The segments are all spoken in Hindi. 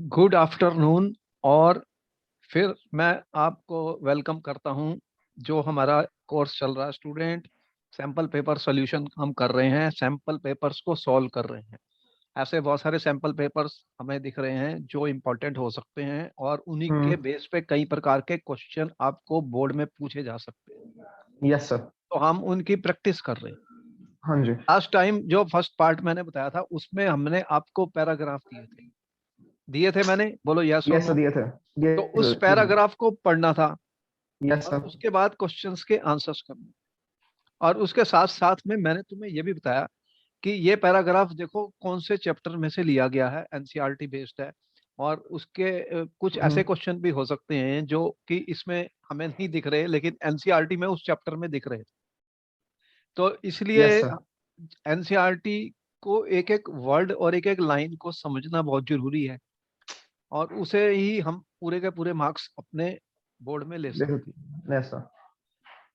Good afternoon. और फिर मैं आपको वेलकम करता हूं। जो हमारा कोर्स चल रहा है स्टूडेंट, सैंपल पेपर सॉल्यूशन हम कर रहे हैं, सैंपल पेपर्स को सॉल्व कर रहे हैं। ऐसे बहुत सारे सैंपल पेपर्स हमें दिख रहे हैं जो इम्पोर्टेंट हो सकते हैं और उन्हीं के बेस पे कई प्रकार के क्वेश्चन आपको बोर्ड में पूछे जा सकते हैं। Yes sir. तो हम उनकी प्रैक्टिस कर रहे हैं। हाँ जी। लास्ट टाइम जो फर्स्ट पार्ट मैंने बताया था उसमें हमने आपको पैराग्राफ दिए थे मैंने, बोलो यस और यस सर, नो। दिए थे। तो उस पैराग्राफ को पढ़ना था यस और सर। उसके बाद क्वेश्चंस के आंसर्स करने। और उसके साथ साथ में मैंने तुम्हें यह भी बताया कि ये पैराग्राफ देखो कौन से चैप्टर में से लिया गया है, एनसीईआरटी बेस्ड है। और उसके कुछ ऐसे क्वेश्चन भी हो सकते हैं जो कि इसमें हमें नहीं दिख रहे लेकिन एनसीईआरटी में उस चैप्टर में दिख रहे। तो इसलिए यस सर। एनसीईआरटी को एक एक वर्ड और एक एक लाइन को समझना बहुत जरूरी है और उसे ही हम पूरे के पूरे मार्क्स अपने बोर्ड में ले सकते हैं। Yes sir.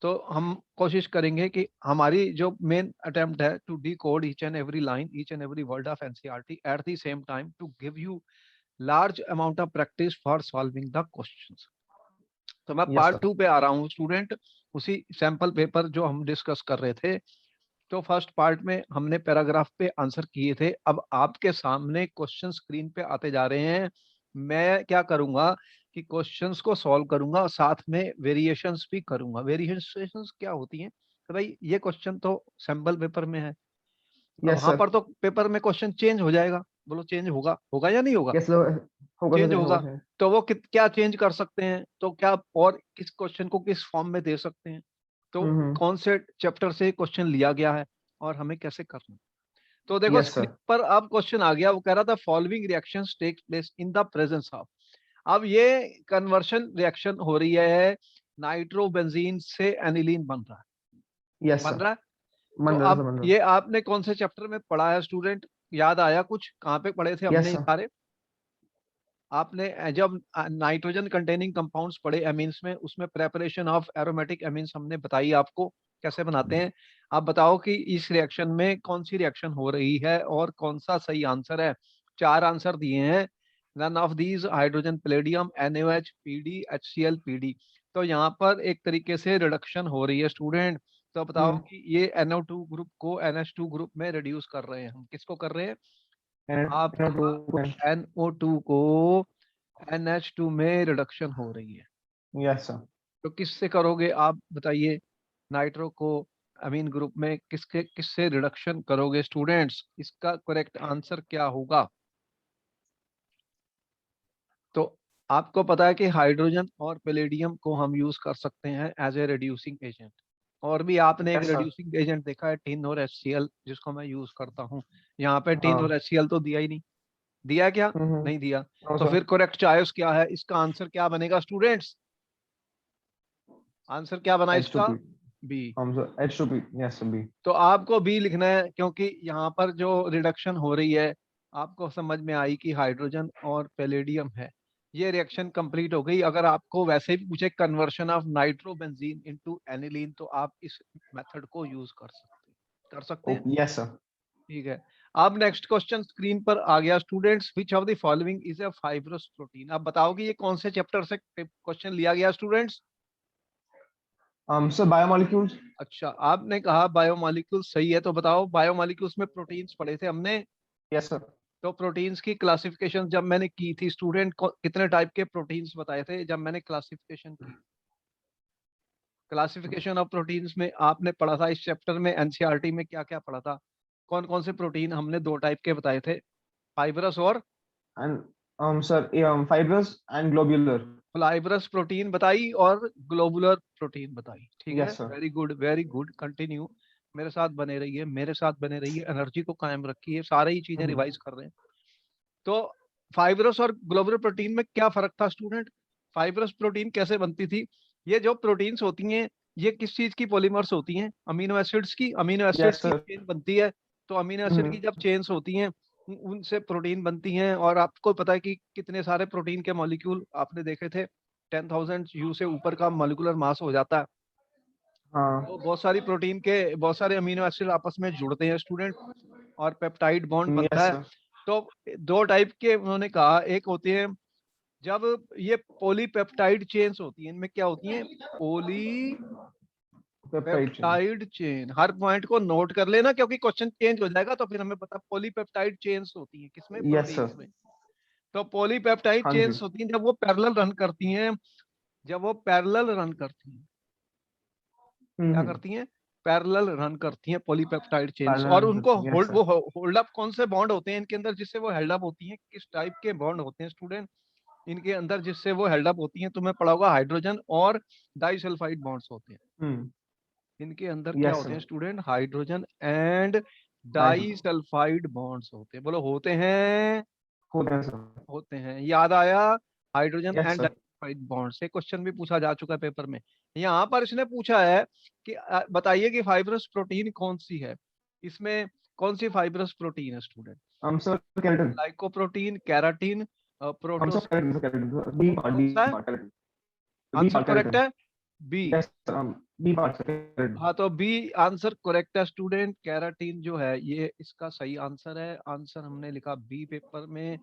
तो हम कोशिश करेंगे कि हमारी जो मेन अटेम्प्ट है to decode each and every line, each and every word of NCERT at the same time to give you large amount of practice for solving the questions. तो मैं पार्ट 2 पे आ रहा हूँ स्टूडेंट, उसी सैंपल पेपर जो हम डिस्कस कर रहे थे। तो फर्स्ट पार्ट में हमने पैराग्राफ पे आंसर किए थे। अब आपके सामने क्वेश्चन स्क्रीन पे आते जा रहे हैं। मैं क्या करूंगा कि क्वेश्चंस को सॉल्व करूंगा और साथ में वेरिएशंस भी करूंगा। वेरिएशंस क्या होती हैं? तो भाई ये क्वेश्चन तो सैंपल पेपर में है, अब यस वहां सर। पर तो पेपर में क्वेश्चन चेंज हो जाएगा। बोलो चेंज होगा, होगा या नहीं होगा? यस सर, होगा चेंज सर, होगा। होगा सर। तो वो क्या चेंज कर सकते हैं, तो क्या और किस क्वेश्चन को किस फॉर्म में दे सकते हैं, तो कौन से चैप्टर से क्वेश्चन लिया गया है और हमें कैसे करना है। तो देखो यस स्क्रीन सर। पर अब क्वेश्चन आ गया। वो कह रहा था following reactions take place in the presence of. अब ये कन्वर्शन रिएक्शन हो रही है, नाइट्रोबेंजीन से एनिलीन बन रहा है। यस बन सर। रहा है। तो मन रहा अब सर, मन रहा। ये आपने कौन से चैप्टर में पढ़ा है स्टूडेंट? याद आया कुछ? कहाँ पे पढ़े थे हमने यस ये सर। सारे? आपने जब नाइट्रोजन कंटेनिंग कंपाउंड्स पढ़े एमीन्स में, उसमें प्रेपरेशन ऑफ एरोमेटिक एमीन्स हमने बताई आपको कैसे बनाते हैं। आप बताओ कि इस रिएक्शन में कौन सी रिएक्शन हो रही है और कौन सा सही आंसर है। 4 आंसर दिए हैं। None of these hydrogen palladium NaOH PD HCl PD। तो यहाँ पर एक तरीके से रिडक्शन हो रही है स्टूडेंट। तो बताओ कि ये NO2 ग्रुप को NH2 ग्रुप में रिड्यूस कर रहे हैं। हम किसको कर रहे हैं? आपका NO2 को NH2 में रिडक्शन हो रही है। Yes sir. तो किससे करोगे आप बताइए? नाइट्रो को अमीन ग्रुप में किससे रिडक्शन करोगे स्टूडेंट्स? इसका करेक्ट आंसर क्या होगा? तो आपको पता है कि हाइड्रोजन और पैलेडियम को हम यूज कर सकते हैं एज ए रिड्यूसिंग एजेंट। और भी आपने एक यस सर। रिड्यूसिंग एजेंट देखा है, टिन और HCl, जिसको मैं यूज करता हूँ। यहाँ पे टिन हाँ। और HCl तो दिया ही नहीं। दिया क्या? नहीं दिया। नो तो सर। फिर करेक्ट चॉइस क्या है? इसका आंसर क्या बनेगा स्टूडेंट्स? आंसर क्या बना इसका? H2P। बी। हम sir H2P। Yes sir, B. तो आपको बी लिखना है क्योंकि यहाँ पर जो रिडक्शन हो रही है, आपको समझ में आई कि हाइड्रोजन और पैलेडियम है। ये रिएक्शन कंप्लीट हो गई। अगर आपको वैसे भी पूछे conversion of nitrobenzene into aniline, तो आप इस मेथड को यूज कर सकते हैं। Yes sir. ठीक है। अब नेक्स्ट क्वेश्चन स्क्रीन पर आ गया students. Which of the following is a fibrous protein? अब बताओ कि ये कौन से चैप्टर से क्वेश्चन लिया गया स्टूडेंट्स? Sir biomolecules. अच्छा, आपने कहा बायोमोलिक्यूल्स, सही है। तो बताओ, बायोमोलिक्यूल्स में प्रोटीन्स पढ़े थे हमने। Yes sir. तो प्रोटीन्स की क्लासिफिकेशन जब मैंने की थी स्टूडेंट, कितने टाइप के प्रोटीन्स बताए थे जब मैंने क्लासिफिकेशन की? क्लासिफिकेशन ऑफ प्रोटीन्स में आपने पढ़ा था इस चैप्टर में, एनसीईआरटी में क्या क्या पढ़ा था? कौन कौन से प्रोटीन हमने 2 टाइप के बताए थे? फाइब्रस और and sir fibrous and globular. Fibrous protein बताई और ग्लोबुलर प्रोटीन बताई। ठीक है, yes sir. Very good, very good. Continue, मेरे साथ बने रहिए, मेरे साथ बने रहिए, एनर्जी को कायम रखिए। सारे ही चीजें रिवाइज कर रहे हैं। तो फाइब्रस और ग्लोबुलर प्रोटीन में क्या फर्क था स्टूडेंट? फाइब्रस प्रोटीन कैसे बनती थी? ये जो प्रोटीन्स होती हैं, ये किस चीज की पॉलीमर्स होती हैं? अमीनो एसिड्स की। अमीनो एसिड्स यस की सर। चेन बनती है। तो अमीनो एसिड की जब चेन्स होती हैं, उनसे प्रोटीन बनती हैं। और आपको पता है कि कितने सारे प्रोटीन के मॉलिक्यूल आपने देखे थे, 10,000 U से ऊपर का मॉलिक्यूलर मास हो जाता है। हाँ तो बहुत सारे अमीनो एसिड आपस में जुड़ते हैं स्टूडेंट, और पेप्टाइड बॉन्ड बनता यस है। सर। तो दो टाइप के उन्होंने कहा, एक होते हैं जब ये पॉलीपेप्टाइड चेन्स होती हैं, इनमें क्या होती हैं, पेप्टाइड चेन। Polypeptide chain. हर पॉइंट को नोट कर लेना, क्योंकि क्वेश्चन चेंज हो जाएगा तो फिर हमें पता, पॉलीपेप्टाइड चेन्स होती हैं किसमें, यस प्रोटीन्स सर। में। तो पॉलीपेप्टाइड हाँ जी। चेन्स होती हैं जब वो पैरेलल रन करती हैं, जब वो पैरेलल रन करती हैं, क्या हम्म। करती हैं, पैरेलल रन करती हैं पॉलीपेप्टाइड चेन्स। और पैरेलल उनको यस सर। होल्ड अप कौन से बॉन्ड होते हैं इनके अंदर जिससे वो हेल्ड अप होती हैं, किस टाइप के बॉन्ड होते हैं स्टूडेंट इनके अंदर जिससे वो हेल्ड अप होती हैं? तुम्हें पढ़ा होगा हाइड्रोजन और डाइसल्फाइड बॉन्ड्स होते हैं हम्म। इनके अंदर। क्या यस होते सर। हैं student? Hydrogen and hydrogen disulphide bonds होते हैं। बोलो होते हैं, होते हैं सर। होते हैं। याद आया? Hydrogen yes and sir. Disulphide bond से क्वेश्चन भी पूछा जा चुका है पेपर में। यहाँ पर इसने पूछा है कि बताइए कि फाइब्रस प्रोटीन कौन सी है। इसमें कौन सी फाइब्रस प्रोटीन है स्टूडेंट? हम सर केराटिन। ग्लाइकोप्रोटीन, केराटिन, हम प्रोटोस, sir keratin, keratin B part, कौन बी सा है? Part keratin. B answer part correct keratin. है, बी। यस सर, हम बी पार्ट केराटिन। हाँ, तो बी आंसर करेक्ट है स्टूडेंट। कैराटीन जो है ये इसका सही आंसर है। आंसर हमने लिखा बी पेपर में।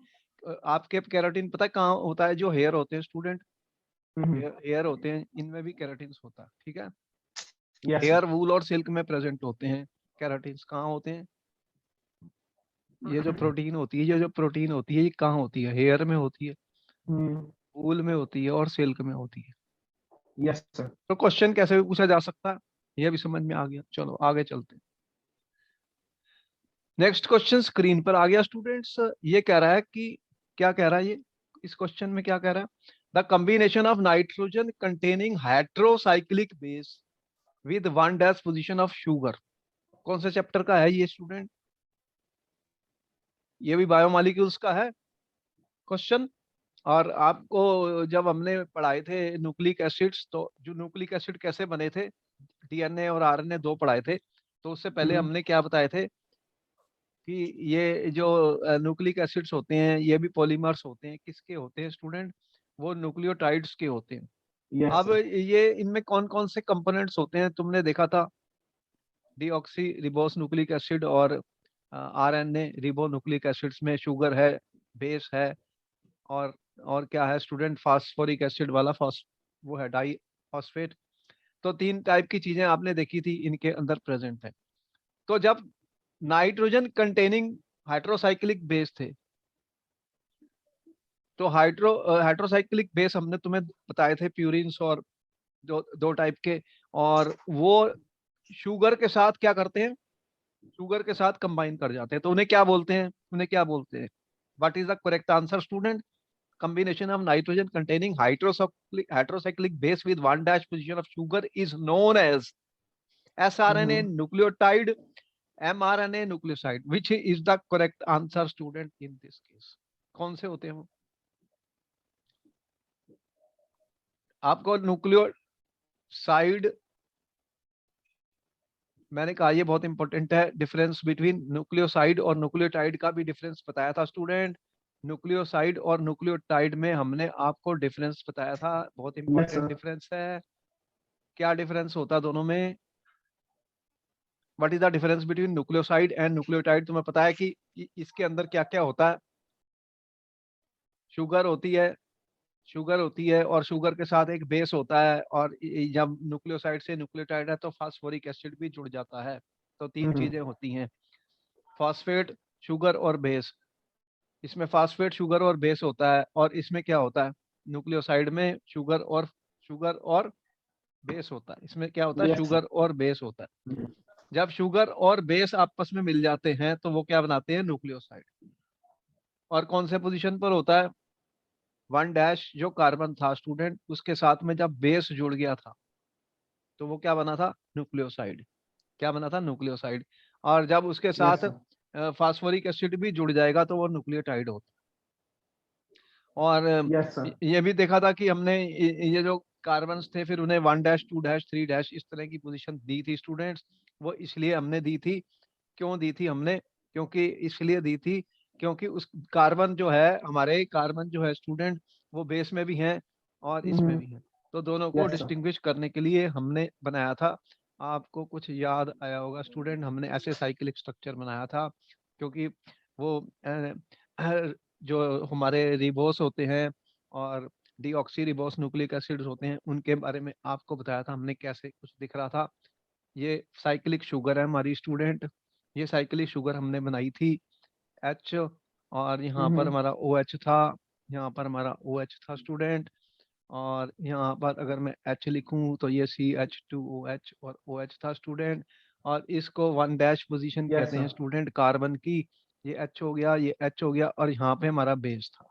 आपके कैराटीन पता है कहाँ होता है? जो हेयर होते हैं स्टूडेंट, हम्म। हेयर होते हैं, इनमें भी कैराटीन होता है, ठीक है। Yes sir. हेयर, वूल और सिल्क में प्रेजेंट होते हैं कैराटीन। कहाँ होते हैं? ये जो प्रोटीन होती है, ये जो प्रोटीन होती है, ये कहाँ होती है? हेयर में होती है, हम्म। वूल में होती है और सिल्क में होती है। Yes sir. तो क्वेश्चन कैसे भी पूछा जा सकता है, ये भी समझ में आ गया। चलो आगे चलते हैं। नेक्स्ट क्वेश्चन स्क्रीन पर आ गया स्टूडेंट्स। ये कह रहा है कि, क्या कह रहा है ये, इस क्वेश्चन में क्या कह रहा है? The combination of nitrogen containing heterocyclic base with one dash position of sugar. कौन से चैप्टर का है ये स्टूडेंट? ये भी बायोमोलिक्यूल्स का है क्वेश्चन। और आपको जब हमने पढ़ाए थे न्यूक्लिक एसिड्स, तो जो न्यूक्लिक एसिड कैसे बने थे, डीएनए और आरएनए दो पढ़ाए थे, तो उससे पहले हम्म। हमने क्या बताए थे कि ये जो न्यूक्लिक एसिड्स होते हैं ये भी पॉलीमर्स होते हैं। किसके होते हैं स्टूडेंट? वो न्यूक्लियोटाइड्स के होते हैं। यस अब सर। ये इनमें कौन कौन से कंपोनेंट्स होते हैं तुमने देखा था? डीऑक्सी रिबोस न्यूक्लिक एसिड और आरएनए रिबो न्यूक्लिक एसिड्स में शुगर है, बेस है, और क्या है स्टूडेंट? फास्फोरिक एसिड वाला वो है डाई फॉस्फेट। तो तीन टाइप की चीजें आपने देखी थी इनके अंदर प्रेजेंट है। तो जब नाइट्रोजन कंटेनिंग हाइड्रोसाइक्लिक बेस थे, तो हाइड्रोसाइक्लिक बेस हमने तुम्हें बताए थे प्यूरिन्स और दो दो टाइप के। और वो शुगर के साथ क्या करते हैं? शुगर के साथ कंबाइन कर जाते हैं, तो उन्हें क्या बोलते हैं? उन्हें क्या बोलते हैं? What is the correct answer student? combination of nitrogen containing heterocyclic base with one dash position of sugar is known as sRNA hmm. nucleotide, mRNA nucleoside. Which is the correct answer student in this case? कौन से होते हैं वो? आपको न्यूक्लियोसाइड, मैंने कहा ये बहुत इंपॉर्टेंट है, डिफरेंस बिटवीन न्यूक्लियोसाइड और न्यूक्लियोटाइड का भी डिफरेंस बताया था स्टूडेंट। न्यूक्लियोसाइड और न्यूक्लियोटाइड में हमने आपको डिफरेंस बताया था, बहुत यस इंपॉर्टेंट सर। डिफरेंस है। क्या डिफरेंस होता है दोनों में? What is the difference between nucleoside and nucleotide? तुम्हें पता है कि इसके अंदर क्या क्या होता है? शुगर होती है, शुगर होती है और शुगर के साथ एक बेस होता है, और जब न्यूक्लियोसाइड से न्यूक्लियोटाइड है तो फास्फोरिक एसिड भी जुड़ जाता है। तो तीन हम्म। चीजें होती हैं, फास्फेट, शुगर और बेस। इसमें फास्फेट, शुगर और बेस होता है, और इसमें क्या होता है? न्यूक्लियोसाइड में शुगर और बेस होता है। इसमें क्या होता है? Yes sugar sir. और बेस होता है। जब शुगर और बेस आपस में मिल जाते हैं तो वो क्या बनाते हैं? न्यूक्लियोसाइड। और कौन से पोजीशन पर होता है? One dash. जो कार्बन था स्टूडेंट, उसके साथ में जब बेस जुड़ गया था तो वो क्या बना था? न्यूक्लियोसाइड। क्या बना था? न्यूक्लियोसाइड। और जब उसके यस साथ सर। फास्फोरिक एसिड भी जुड़ जाएगा तो वो न्यूक्लियोटाइड होता है। और यस सर। ये भी देखा था कि हमने ये जो कार्बन थे फिर उन्हें one dash, two dash, three dash इस तरह की पोजीशन दी थी स्टूडेंट्स। वो इसलिए हमने दी थी, क्यों दी थी हमने? क्योंकि इसलिए दी थी क्योंकि उस कार्बन जो है, हमारे कार्बन जो है स्टूडेंट, वो बेस में भी हैं और इसमें भी हैं। तो दोनों को यस सर। डिस्टिंग्विश करने के लिए हमने बनाया था आपको कुछ याद आया होगा स्टूडेंट, हमने ऐसे साइक्लिक स्ट्रक्चर बनाया था, क्योंकि वो जो हमारे रिबोस होते हैं और डीऑक्सी रिबोस न्यूक्लिक एसिड्स होते हैं, उनके बारे में आपको बताया था हमने कैसे कुछ दिख रहा था। ये साइक्लिक शुगर है हमारी स्टूडेंट, ये साइक्लिक शुगर हमने बनाई थी एच, और यहाँ पर Mm-hmm. हमारा ओ एच था, यहाँ पर हमारा ओ एच था स्टूडेंट, और यहाँ पर अगर मैं एच लिखूं तो ये CH2OH और OH था स्टूडेंट, और इसको वन डैश पोजीशन Yes, कहते हैं sir. स्टूडेंट कार्बन की। ये H हो गया, ये H हो गया, और यहाँ पे हमारा बेस था,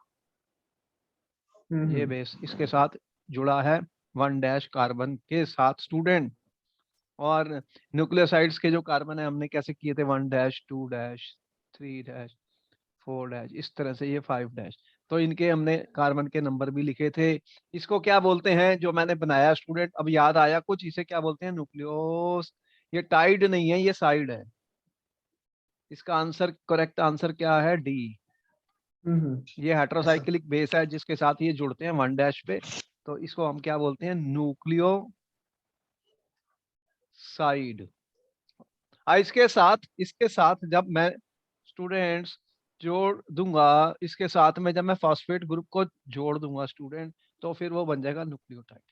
ये Mm-hmm. बेस इसके साथ जुड़ा है वन डैश कार्बन के साथ स्टूडेंट। और न्यूक्लियोसाइड्स के जो कार्बन है हमने कैसे किए थे, 1 डैश, 2 डैश, 3 डैश, 4 डैश, इस तरह से ये 5 डैश। तो इनके हमने कार्बन के नंबर भी लिखे थे। इसको क्या बोलते हैं जो मैंने बनाया स्टूडेंट, अब याद आया कुछ, इसे क्या बोलते हैं, न्यूक्लियोस। ये टाइड नहीं है, ये साइड है। इसका आंसर, करेक्ट आंसर क्या है, डी। Mm-hmm. ये Yes, sir. हेट्रोसाइक्लिक बेस है जिसके साथ ये जुड़ते हैं 1 डैश पे, तो इसको हम क्या बोलते हैं, न्यूक्लियोसाइड। इसके साथ जब मैं स्टूडेंट्स जोड़ दूंगा, इसके साथ में जब मैं फॉस्फेट ग्रुप को जोड़ दूंगा स्टूडेंट, तो फिर वो बन जाएगा न्यूक्लियोटाइड।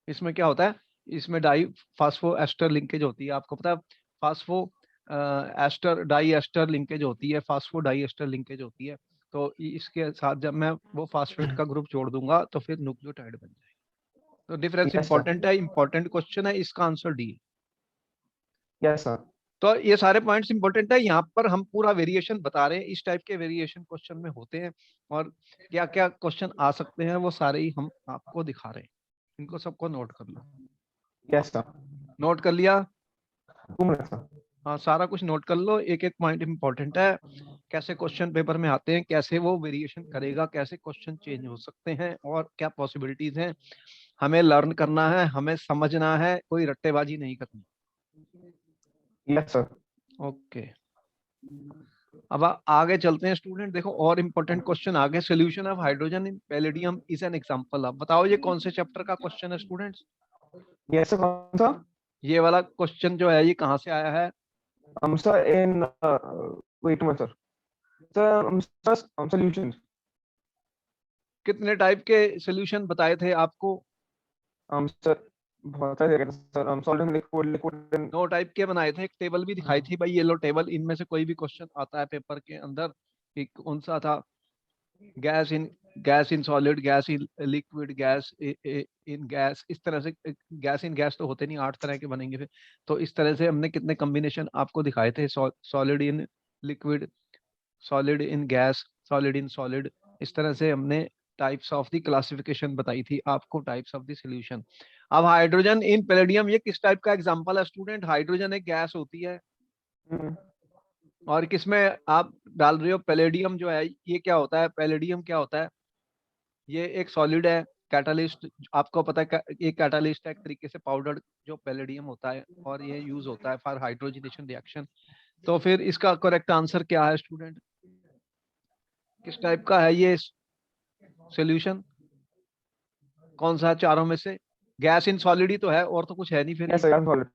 इसमें क्या होता है, इसमें डाई फास्फो एस्टर लिंकेज होती है, आपको पता है। Phospho ester di ester linkage होती है, फास्फो डाई एस्टर लिंकेज होती है। तो इसके साथ जब मैं वो फास्फेट का ग्रुप जोड़ दूंगा तो फिर न्यूक्लियोटाइड बन जाएगा। तो डिफरेंस Yes, sir. इंपॉर्टेंट है, इंपॉर्टेंट क्वेश्चन है, इसका आंसर डी है। Yes, sir. तो ये सारे पॉइंट्स इंपॉर्टेंट है, यहाँ पर हम पूरा वेरिएशन बता रहे हैं, इस टाइप के वेरिएशन क्वेश्चन में होते हैं, और क्या क्या क्वेश्चन आ सकते हैं वो सारे ही हम आपको दिखा रहे हैं। इनको सबको नोट कर लो। Yes, sir. नोट कर लिया? 2 minutes, sir. हाँ, सारा कुछ नोट कर लो, एक एक पॉइंट इंपॉर्टेंट है, कैसे क्वेश्चन पेपर में आते हैं, कैसे वो वेरिएशन करेगा, कैसे क्वेश्चन चेंज हो सकते हैं, और क्या पॉसिबिलिटीज हैं। हमें लर्न करना है, हमें समझना है, कोई रट्टेबाजी नहीं करनी। Yes, sir. ओके, अब आगे चलते हैं स्टूडेंट। देखो और इंपॉर्टेंट क्वेश्चन आगे, solution of hydrogen in palladium is an example. अब बताओ ये कौन से चैप्टर का क्वेश्चन है स्टूडेंट्स? Yes, sir. Sir. ये वाला क्वेश्चन जो है ये कहाँ से आया है? Sir, in wait a minute, sir. Sir, sir, solutions. कितने टाइप के सोल्यूशन बताए थे आपको? Sir, बहुत सारे sir, solid, liquid, and 9 type के बनाए थे, एक टेबल भी दिखाई थी भाई, ये लो टेबल, इनमें से कोई भी क्वेश्चन आता है पेपर के अंदर कि कौन सा था, gas in solid, gas in liquid, gas in gas, इस तरह से। गैस इन गैस तो होते नहीं, 8 तरह के बनेंगे फिर। तो इस तरह से हमने कितने कॉम्बिनेशन आपको दिखाए थे, solid in liquid, solid in gas, solid in solid, इस तरह से हमने टाइप्स ऑफ द क्लासिफिकेशन बताई थी आपको, टाइप्स ऑफ द सॉल्यूशन। अब हाइड्रोजन इन पैलेडियम, ये किस टाइप का एग्जांपल है स्टूडेंट? हाइड्रोजन एक गैस होती है, mm, और किसमें आप डाल रहे हो, पैलेडियम जो है, ये क्या होता है, पैलेडियम क्या होता है, ये एक सॉलिड है, कैटालिस्ट, आपको पता है ये कैटालिस्ट है एक तरीके से, पाउडर जो पैलेडियम होता है, और ये यूज होता है फॉर हाइड्रोजनेशन रिएक्शन। तो फिर इसका करेक्ट आंसर क्या है स्टूडेंट, किस टाइप का है ये सोल्यूशन, कौन सा है चारों में से? गैस इन सॉलिड ही तो है, और तो कुछ है नहीं फिर yes, ये, sir, solid.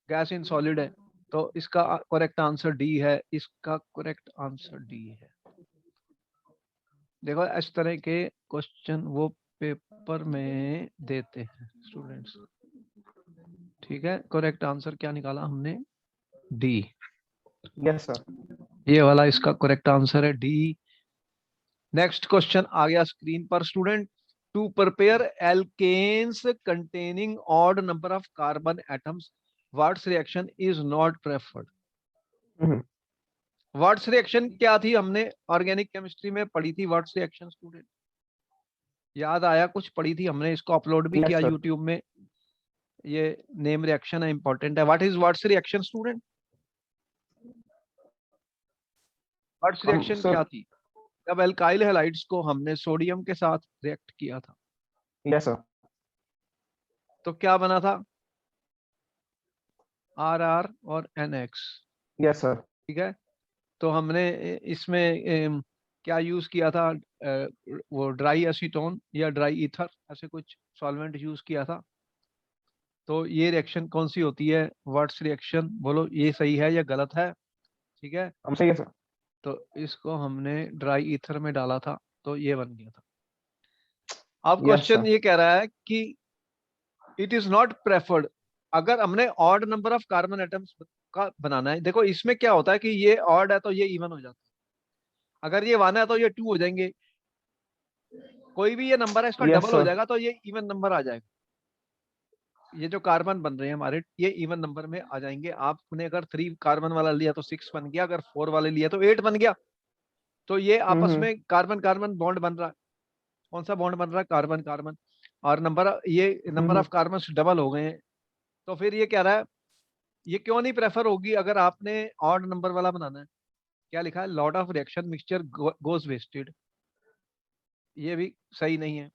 Gas in solid है। तो इसका करेक्ट आंसर डी है, इसका करेक्ट आंसर डी है। देखो इस तरह के क्वेश्चन वो पेपर में देते हैं स्टूडेंट्स, ठीक है। करेक्ट आंसर क्या निकाला हमने, डी। Yes, sir. ये वाला इसका करेक्ट आंसर है डी। नेक्स्ट क्वेश्चन आ गया स्क्रीन पर student, to prepare alkanes containing odd number of carbon atoms Wurtz reaction is not preferred. Mm-hmm. Wurtz reaction क्या थी, हमने ऑर्गेनिक केमिस्ट्री में पढ़ी थी व्हाट्स रिएक्शन स्टूडेंट, याद आया कुछ, पढ़ी थी हमने, इसको अपलोड भी Yes, किया sir. यूट्यूब में। ये नेम रिएक्शन है, इंपॉर्टेंट है। What's reaction student, what's reaction Sir, क्या थी? जब एल्काइल हैलाइड्स को हमने सोडियम के साथ रिएक्ट किया था, yes, sir. तो क्या बना था, RR और NX, Yes, sir. ठीक है। तो हमने इसमें क्या यूज किया था, वो ड्राई एसीटोन या ड्राई ईथर, ऐसे कुछ सॉल्वेंट यूज किया था। तो ये रिएक्शन कौन सी होती है? Words reaction. बोलो ये सही है या गलत है? ठीक है, सही है सर। तो इसको हमने ड्राई ईथर में डाला था तो ये बन गया था। अब यस क्वेश्चन सर। ये कह रहा है कि इट इज नॉट प्रेफर्ड, अगर हमने odd number of carbon atoms का बनाना है। देखो इसमें क्या होता है कि ये ऑड है तो ये इवन हो जाता है, अगर ये वन है तो ये टू हो जाएंगे, कोई भी ये नंबर है इसका यस डबल हो सर। जाएगा तो ये इवन नंबर आ जाएगा। ये जो कार्बन बन रहे हैं हमारे, ये इवन नंबर में आ जाएंगे। आपने अगर 3 कार्बन वाला लिया तो 6 बन गया, अगर 4 वाले लिया तो 8 बन गया। तो ये आपस हम्म। में कार्बन कार्बन बॉन्ड बन रहा है। कौन सा बॉन्ड बन रहा है? Carbon carbon. और नंबर, ये number hmm. Of carbon double हो गए हैं। तो फिर ये कह रहा है ये क्यों नहीं प्रेफर होगी अगर आपने ऑड नंबर वाला बनाना है? क्या लिखा है? Lot of reaction mixture goes wasted. ये भी सही नहीं है,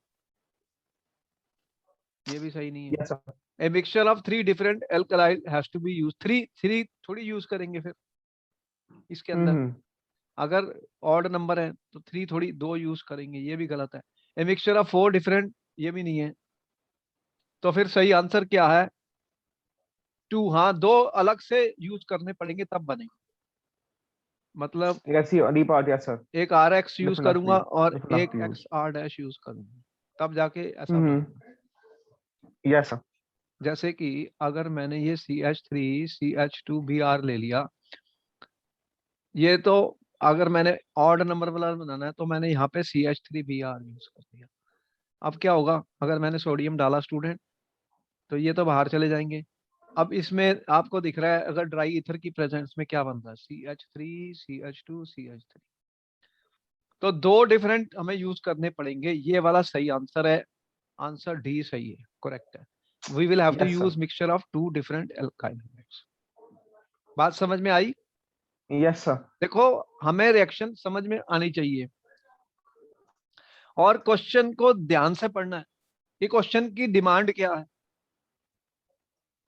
ये भी सही नहीं है। Yes sir. A mixture of 3 different alkyl has to be use. Three three थोड़ी यूज करेंगे फिर इसके अंदर, हम्म। अगर ऑड नंबर है तो 3 थोड़ी 2 यूज करेंगे, ये भी गलत है। ए मिक्सचर ऑफ 4 डिफरेंट, ये भी नहीं है। तो फिर सही आंसर क्या है? 2। हाँ, 2 अलग से यूज करने पड़ेंगे तब बनेंगे। मतलब yes C D part, yes sir. एक आर एक्स यूज डिफरेंट करूंगा आफ्टर और डिफरेंट एक after use. X R dash use करूंगा, तब जाके ऐसा हम्म। बनेगा। Yes sir. जैसे कि अगर मैंने ये CH3CH2Br ले लिया, ये तो अगर मैंने ऑड नंबर वाला बनाना है तो मैंने यहाँ पे CH3Br यूज कर दिया। अब क्या होगा अगर मैंने सोडियम डाला स्टूडेंट? तो ये तो बाहर चले जाएंगे। अब इसमें आपको दिख रहा है अगर ड्राई ईथर की प्रेजेंस में क्या बन रहा है? CH3CH2CH3। तो 2 डिफरेंट हमें यूज करने पड़ेंगे। ये वाला सही आंसर है, आंसर डी सही है, करेक्ट है। We will have to yes sir. Use mixture of 2 different alkyl hydrides. बात समझ में आई? Yes sir. देखो हमें रिएक्शन समझ में आनी चाहिए और क्वेश्चन को ध्यान से पढ़ना है कि क्वेश्चन की डिमांड क्या है,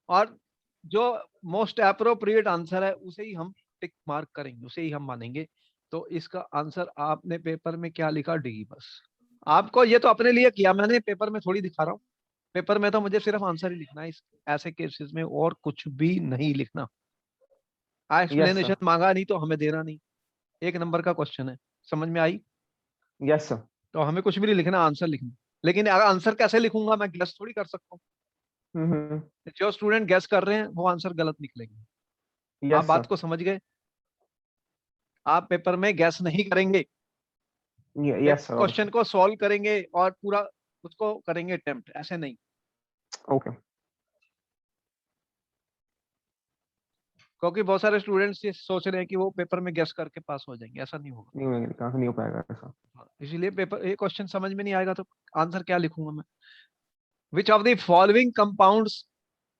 और जो मोस्ट अप्रोप्रिएट आंसर है उसे ही हम टिक मार्क करेंगे, उसे ही हम मानेंगे। तो इसका आंसर आपने पेपर में क्या लिखा? डी बस। आपको ये तो अपने लिए किया मैंने, पेपर में थोड़ी दिखा रहा हूँ। पेपर में तो मुझे सिर्फ आंसर ही लिखना है इस ऐसे केसेस में, और कुछ भी नहीं लिखना। Yes sir. एक्सप्लेनेशन मांगा नहीं तो हमें देना नहीं। 1 नंबर का क्वेश्चन है, समझ में आई? Yes sir. तो हमें कुछ भी नहीं लिखना, आंसर लिखना। लेकिन अगर आंसर कैसे लिखूंगा? मैं गेस थोड़ी कर सकता हूँ। हम्म। जो स्टूडेंट गेस कर रहे हैं वो आंसर गलत निकलेंगे। आप यस बात सर। को समझ गए? आप पेपर में गैस नहीं करेंगे, यस सर। क्वेश्चन को सॉल्व करेंगे और पूरा उसको करेंगे अटेम्प्ट, ऐसे नहीं। ओके। क्योंकि बहुत सारे स्टूडेंट्स ये सोच रहे हैं कि वो पेपर में गैस करके पास हो जाएंगे, ऐसा नहीं होगा। कहाँ से नहीं हो पाएगा ऐसा। हाँ, इसीलिए पेपर ये क्वेश्चन समझ में नहीं आएगा तो आंसर क्या लिखूंगा मैं? Which of the following compounds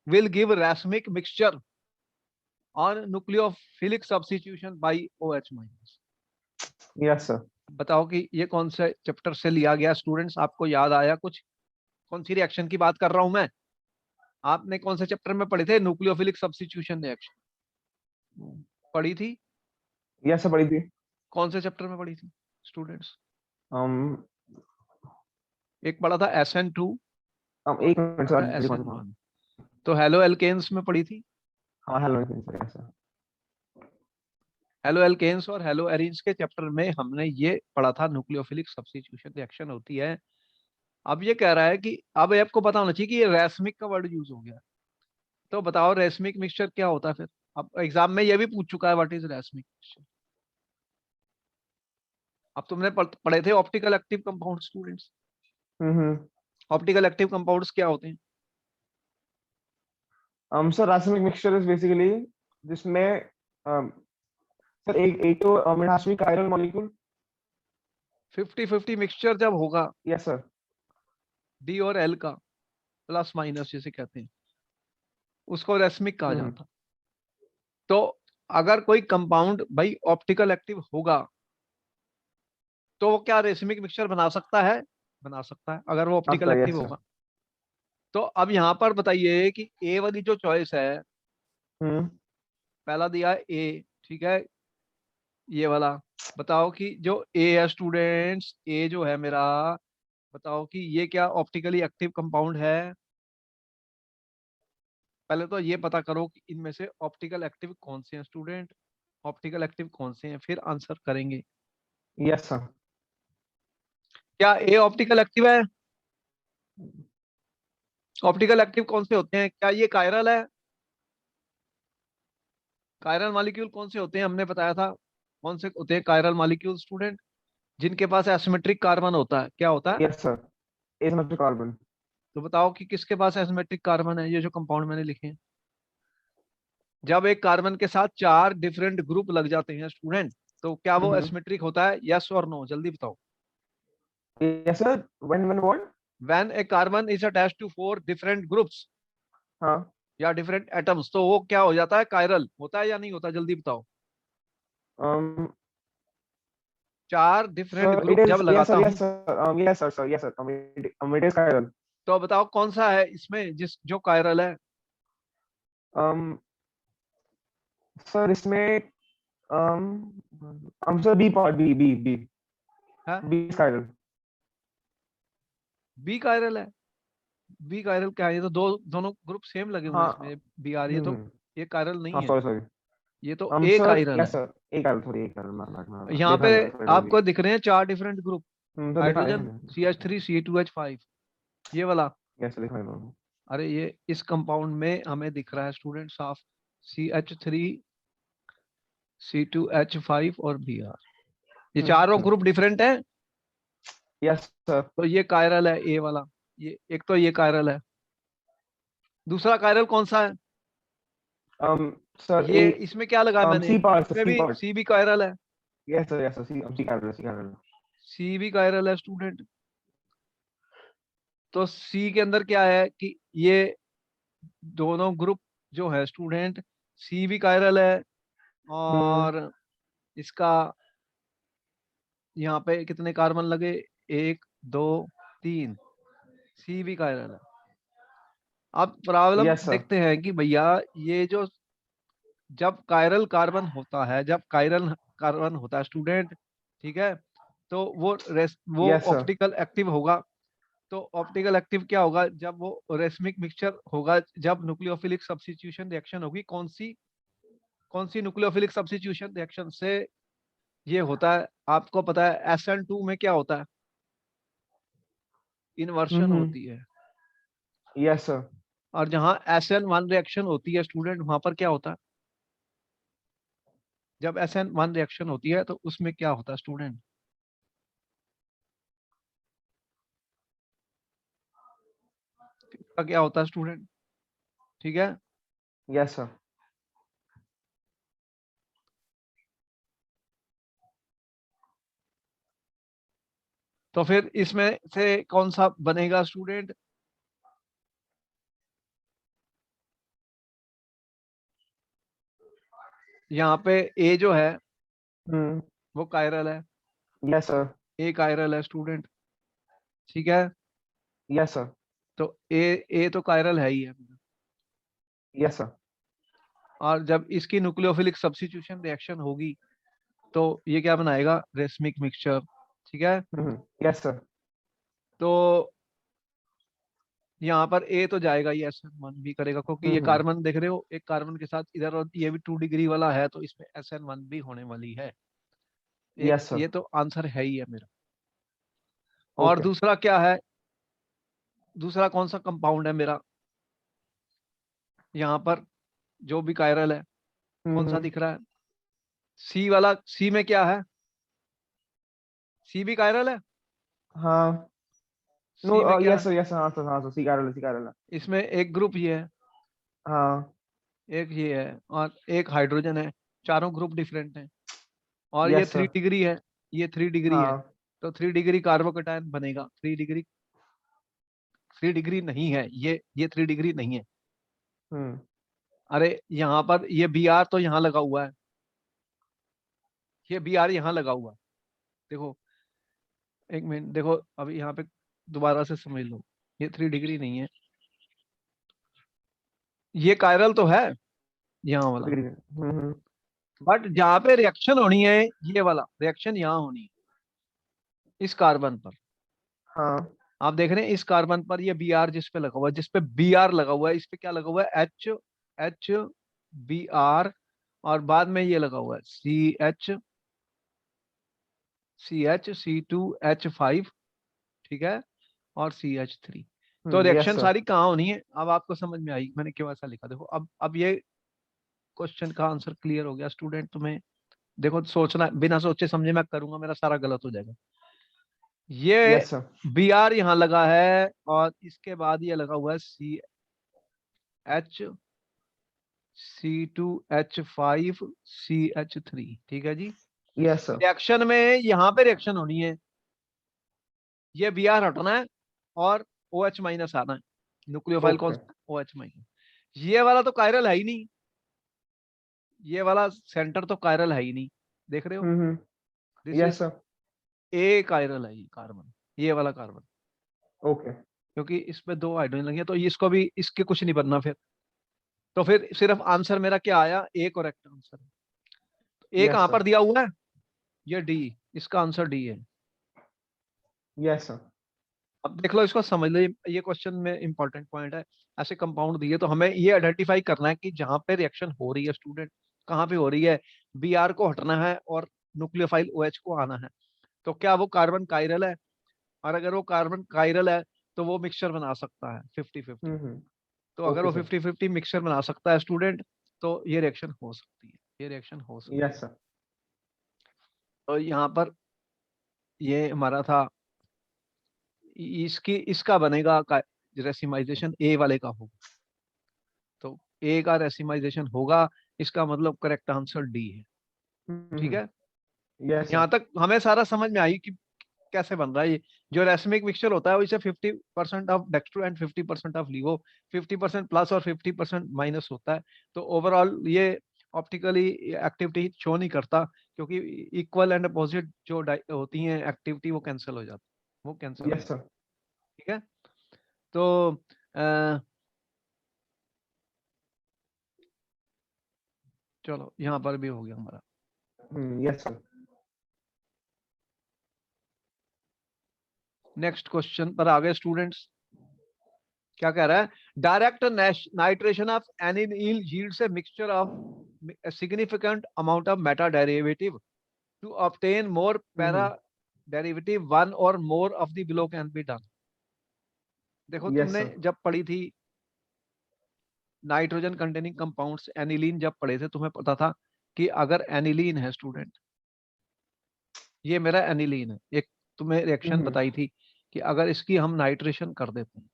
will give racemic mixture on nucleophilic substitution by OH minus? Yes sir. बताओ कि ये कौन से चैप्टर से लिया गया? स्टूडेंट्स आपको याद आया कुछ? कौन सी रिएक्शन की बात कर रहा हूं मैं? आपने कौन से चैप्टर में पढ़े थे न्यूक्लियोफिलिक सब्स्टिट्यूशन रिएक्शन? पढ़ी थी? यस सर, पढ़ी थी। कौन से चैप्टर में पढ़ी थी स्टूडेंट्स? um, एक पढ़ा था SN2 और एक मिनट पढ़ा सर, था देखो। SN1। तो हेलो एल्केन्स में पढ़ी थी। हाँ, hello sir, yes sir. Halo alkanes और हेलो एरीन्स के चैप्टर में हमने ये पढ़ा था न्यूक्लियोफिलिक सब्स्टिट्यूशन रिएक्शन होती है। अब ये कह रहा है कि अब आपको पता होना चाहिए कि ये रैसमिक का वर्ड यूज हो गया। तो बताओ रैसमिक मिक्सचर क्या होता है फिर? अब एग्जाम में ये भी पूछ चुका है व्हाट इज रैसमिक मिक्सचर। अब तुमने पढ़े थे ऑप्टिकल एक्टिव कंपाउंड स्टूडेंट्स। हम्म। ऑप्टिकल एक्टिव कंपाउंड्स क्या होते हैं? सर, रासायनिक मिक्सचर इज बेसिकली जिसमें सर एक तो मिनहासमिक आयरन मॉलिक्यूल। 50-50 मिक्सचर जब होगा यस सर। डी और एल का, प्लस माइनस जिसे कहते हैं, उसको रैसमिक कहा हम्म। जाता है। तो अगर कोई कंपाउंड भाई ऑप्टिकल एक्टिव होगा तो वो क्या रेसमिक मिक्सचर बना सकता है? बना सकता है अगर वो ऑप्टिकल आता है, एक्टिव यस सर। होगा। तो अब यहां पर बताइए कि ए वाली जो चॉइस है, हम्म। पहला दिया ए, ठीक है, ये वाला। बताओ कि जो ए है स्टूडेंट्स, ए जो है मेरा, बताओ कि ये क्या ऑप्टिकली एक्टिव कंपाउंड है? पहले तो ये पता करो कि इनमें से ऑप्टिकल एक्टिव कौन से हैं स्टूडेंट, ऑप्टिकल एक्टिव कौन से हैं, फिर आंसर करेंगे। Yes sir. क्या ए ऑप्टिकल एक्टिव है? ऑप्टिकल एक्टिव कौन से होते हैं? क्या ये कायरल है? कायरल मॉलिक्यूल कौन से होते हैं? हमने बताया था कौन से होते हैं कायरल मॉलिक्यूल स्टूडेंट, जिनके पास एसिमेट्रिक कार्बन होता है। क्या होता है? Yes sir, asymmetric carbon. तो बताओ कि किसके पास एसिमेट्रिक कार्बन है, ये जो कंपाउंड मैंने लिखे हैं। जब एक कार्बन के साथ 4 डिफरेंट ग्रुप लग जाते हैं स्टूडेंट, तो क्या वो एसिमेट्रिक होता है? यस और नो, जल्दी बताओ। Yes sir, when what? When a carbon is attached to 4 different groups हाँ। या डिफरेंट एटम्स, तो वो क्या हो जाता है? कायरल होता है या नहीं होता? जल्दी बताओ। um 4 different sir it group जब इज, यस लगाता सर, हूं, yes sir, yes sir, sir yes sir, it is chiral. तो बताओ कौन सा है इसमें जिस जो कायरल है? um सर इसमें sir B part, B B B है बी कायरल। बी कायरल है? बी कायरल क्या है? ये तो दोनों ग्रुप सेम लगे हुए हैं हाँ। इसमें, बी आर, ये तो ये कायरल हाँ नहीं है, सॉरी सॉरी। ये तो ए सर कायरल यस है। सर, एक कायरल, थोड़ी एक कायरल, मार यहाँ देखा पे नहीं सर, आपको दिख रहे हैं 4 डिफरेंट ग्रुप, तो देखा है हाइड्रोजन CH3 C2H5, ये वाला। यस देखा है। अरे ये इस कंपाउंड में हमें दिख रहा है स्टूडेंट साफ, CH3 C2H5 और Br, ये चारों ग्रुप डिफरेंट है, यस सर। तो ये कायरल है ए वाला। ये एक तो ये कायरल है, दूसरा कायरल कौन सा है? सर ये ए, इसमें क्या लगा मैंने, सी पार्ट, इसमें सी भी पार्ट। सी भी कायरल है, यस सर, सी कायरल, सी कायरल। सी भी कायरल है स्टूडेंट। तो सी के अंदर क्या है कि ये दोनों ग्रुप जो है स्टूडेंट, सी भी कायरल है, और इसका यहाँ पे कितने कार्बन लगे? 1 2 3, सी भी कायरल है। अब प्रॉब्लम यस सर। देखते हैं कि भैया ये जो, जब कायरल कार्बन होता है, जब कायरल कार्बन होता है स्टूडेंट, ठीक है, तो वो यस सर। ऑप्टिकल एक्टिव होगा। तो ऑप्टिकल एक्टिव क्या होगा? जब वो रेसमिक मिक्सचर होगा, जब न्यूक्लियोफिलिक सब्स्टिट्यूशन रिएक्शन होगी, कौन सी न्यूक्लियोफिलिक सब्स्टिट्यूशन रिएक्शन से ये होता है? आपको पता है SN2 में क्या होता है? इन्वर्शन होती है। Yes sir. और जहां SN1 रिएक्शन होती है स्टूडेंट, वहां पर क्या होता है? जब SN1 रिएक्शन होती है तो उसमें क्या होता है स्टूडेंट? का क्या होता है स्टूडेंट? ठीक है, यस सर। तो फिर इसमें से कौन सा बनेगा स्टूडेंट? यहाँ पे ए जो है वो कायरल है, यस सर। ए कायरल है स्टूडेंट, ठीक है। Yes sir. तो ए तो कायरल है ही है, यस सर। और जब इसकी न्यूक्लियोफिलिक सब्स्टिट्यूशन रिएक्शन होगी तो ये क्या बनाएगा? रेसमिक मिक्सचर, ठीक है। Yes sir. तो यहाँ पर ए तो जाएगा, ये SN1 भी करेगा, क्योंकि ये हम्म। कार्बन देख रहे हो, एक कार्बन के साथ इधर, और ये भी 2 डिग्री वाला है, तो इसमें SN1 भी होने वाली है। एक यस सर। ये तो आंसर है ही है मेरा। और ओके। दूसरा क्या है? दूसरा कौन सा कंपाउंड है मेरा यहाँ पर जो भी कायरल है? कौन सा दिख रहा है? सी वाला, सी में क्या है? सी भी कायरल है? हाँ। नो, सी में क्या यस है? सर, यस सर, हाँ सर, हाँ सर, सी कायरल, सी कायरल। इसमें एक ग्रुप ये है, हाँ। एक ये है, और एक हाइड्रोजन है, चारों ग्रुप डिफरेंट हैं, और ये यस 3 सर। डिग्री है, ये 3 डिग्री है। हाँ। तो 3 डिग्री कार्बोकेटायन बनेगा। 3 डिग्री नहीं है ये 3 डिग्री नहीं है। हम्म। अरे यहाँ पर ये Br तो यहाँ लगा हुआ है, ये Br यहाँ लगा हुआ है, देखो, एक मिनट देखो, अभी यहाँ पे दोबारा से समझ लो, ये 3 डिग्री नहीं है, ये कायरल तो है यहाँ वाला, डिग्री। बट जहाँ पे रिएक्शन होनी है, ये वाला रिएक्शन यहाँ होनी है, इस कार्बन पर। हाँ। आप देख रहे हैं इस कार्बन पर ये बी आर जिस पे लगा हुआ है, जिस पे बी आर लगा हुआ है, इस पे क्या लगा हुआ है, एच, एच बी आर, और बाद में ये लगा हुआ है सी एच C2H5, ठीक है, और CH3। तो यस रिएक्शन सर। सारी कहाँ होनी है, अब आपको समझ में आई मैंने क्यों ऐसा लिखा। देखो अब ये क्वेश्चन का आंसर क्लियर हो गया स्टूडेंट तुम्हें। देखो सोचना, बिना सोचे समझे मैं करूंगा मेरा सारा गलत हो जाएगा। ये यस सर। बी आर यहाँ लगा है, और इसके बाद ये लगा हुआ है C2H5CH3, ठीक है जी। Yes sir. रिएक्शन में यहाँ पे रिएक्शन होनी है, ये बी आर हटना है और ओ एच माइनस आना है। न्यूक्लियोफाइल कौन ओके। सा, ओ एच माइनस। ये वाला तो कायरल है ही नहीं, ये वाला सेंटर तो कायरल है ही नहीं, देख रहे हो, this yes is sir. A chiral है ये कार्बन, ये वाला कार्बन, ओके। क्योंकि इसमें दो हाइड्रोजन लगे हैं, तो इसको भी इसके कुछ नहीं बनना फिर। तो फिर सिर्फ आंसर मेरा क्या आया, ए करेक्ट आंसर है। ए यस कहां सर। पर दिया हुआ है, ये डी, इसका आंसर डी है। Yes sir. अब देख लो इसको समझ लो, ये क्वेश्चन में इंपॉर्टेंट पॉइंट है। ऐसे कंपाउंड दिए तो हमें ये आइडेंटिफाई करना है कि जहां पे रिएक्शन हो रही है स्टूडेंट, कहाँ पे हो रही है, बी आर को हटना है और न्यूक्लियोफाइल ओ एच को आना है। तो क्या वो कार्बन कायरल है, और अगर वो कार्बन कायरल है तो वो मिक्सचर बना सकता है 50-50। तो अगर ओके वो सर। 50-50 मिक्सचर बना सकता है स्टूडेंट, तो ये रिएक्शन हो सकती है, ये रिएक्शन हो सकती यस है। सर। तो यहाँ पर ये हमारा था, इसकी इसका बनेगा रेसिमाइजेशन ए वाले का होगा, तो ए का रेसिमाइजेशन होगा, इसका मतलब करेक्ट आंसर डी है, ठीक है। Yes sir. यहाँ तक हमें सारा समझ में आई कि कैसे बन रहा है ये। जो रेसमिक मिक्सचर होता है वो इसे 50% of dextro and 50% of levo, 50% plus और 50% माइनस होता है। तो ओवरऑल ये ऑप्टिकली एक्टिविटी शो नहीं करता, क्योंकि इक्वल एंड अपोजिट जो होती हैं एक्टिविटी वो कैंसिल हो जाती, वो कैंसिल हो यस जाती, सर। ठीक है। तो चलो यहाँ पर भी हो गया हमारा। Yes sir. नेक्स्ट क्वेश्चन पर आ गए स्टूडेंट्स। क्या कह रहा है, direct nitration of aniline yields a mixture of significant amount of meta derivative to obtain more para derivative, one और more of the below can be done. देखो यस तुमने सर। जब पढ़ी थी नाइट्रोजन कंटेनिंग कंपाउंड्स, एनिलीन जब पढ़े थे, तुम्हें पता था कि अगर एनिलीन है स्टूडेंट, ये मेरा एनिलीन है, एक तुम्हें रिएक्शन बताई थी कि अगर इसकी हम नाइट्रेशन कर देते हैं,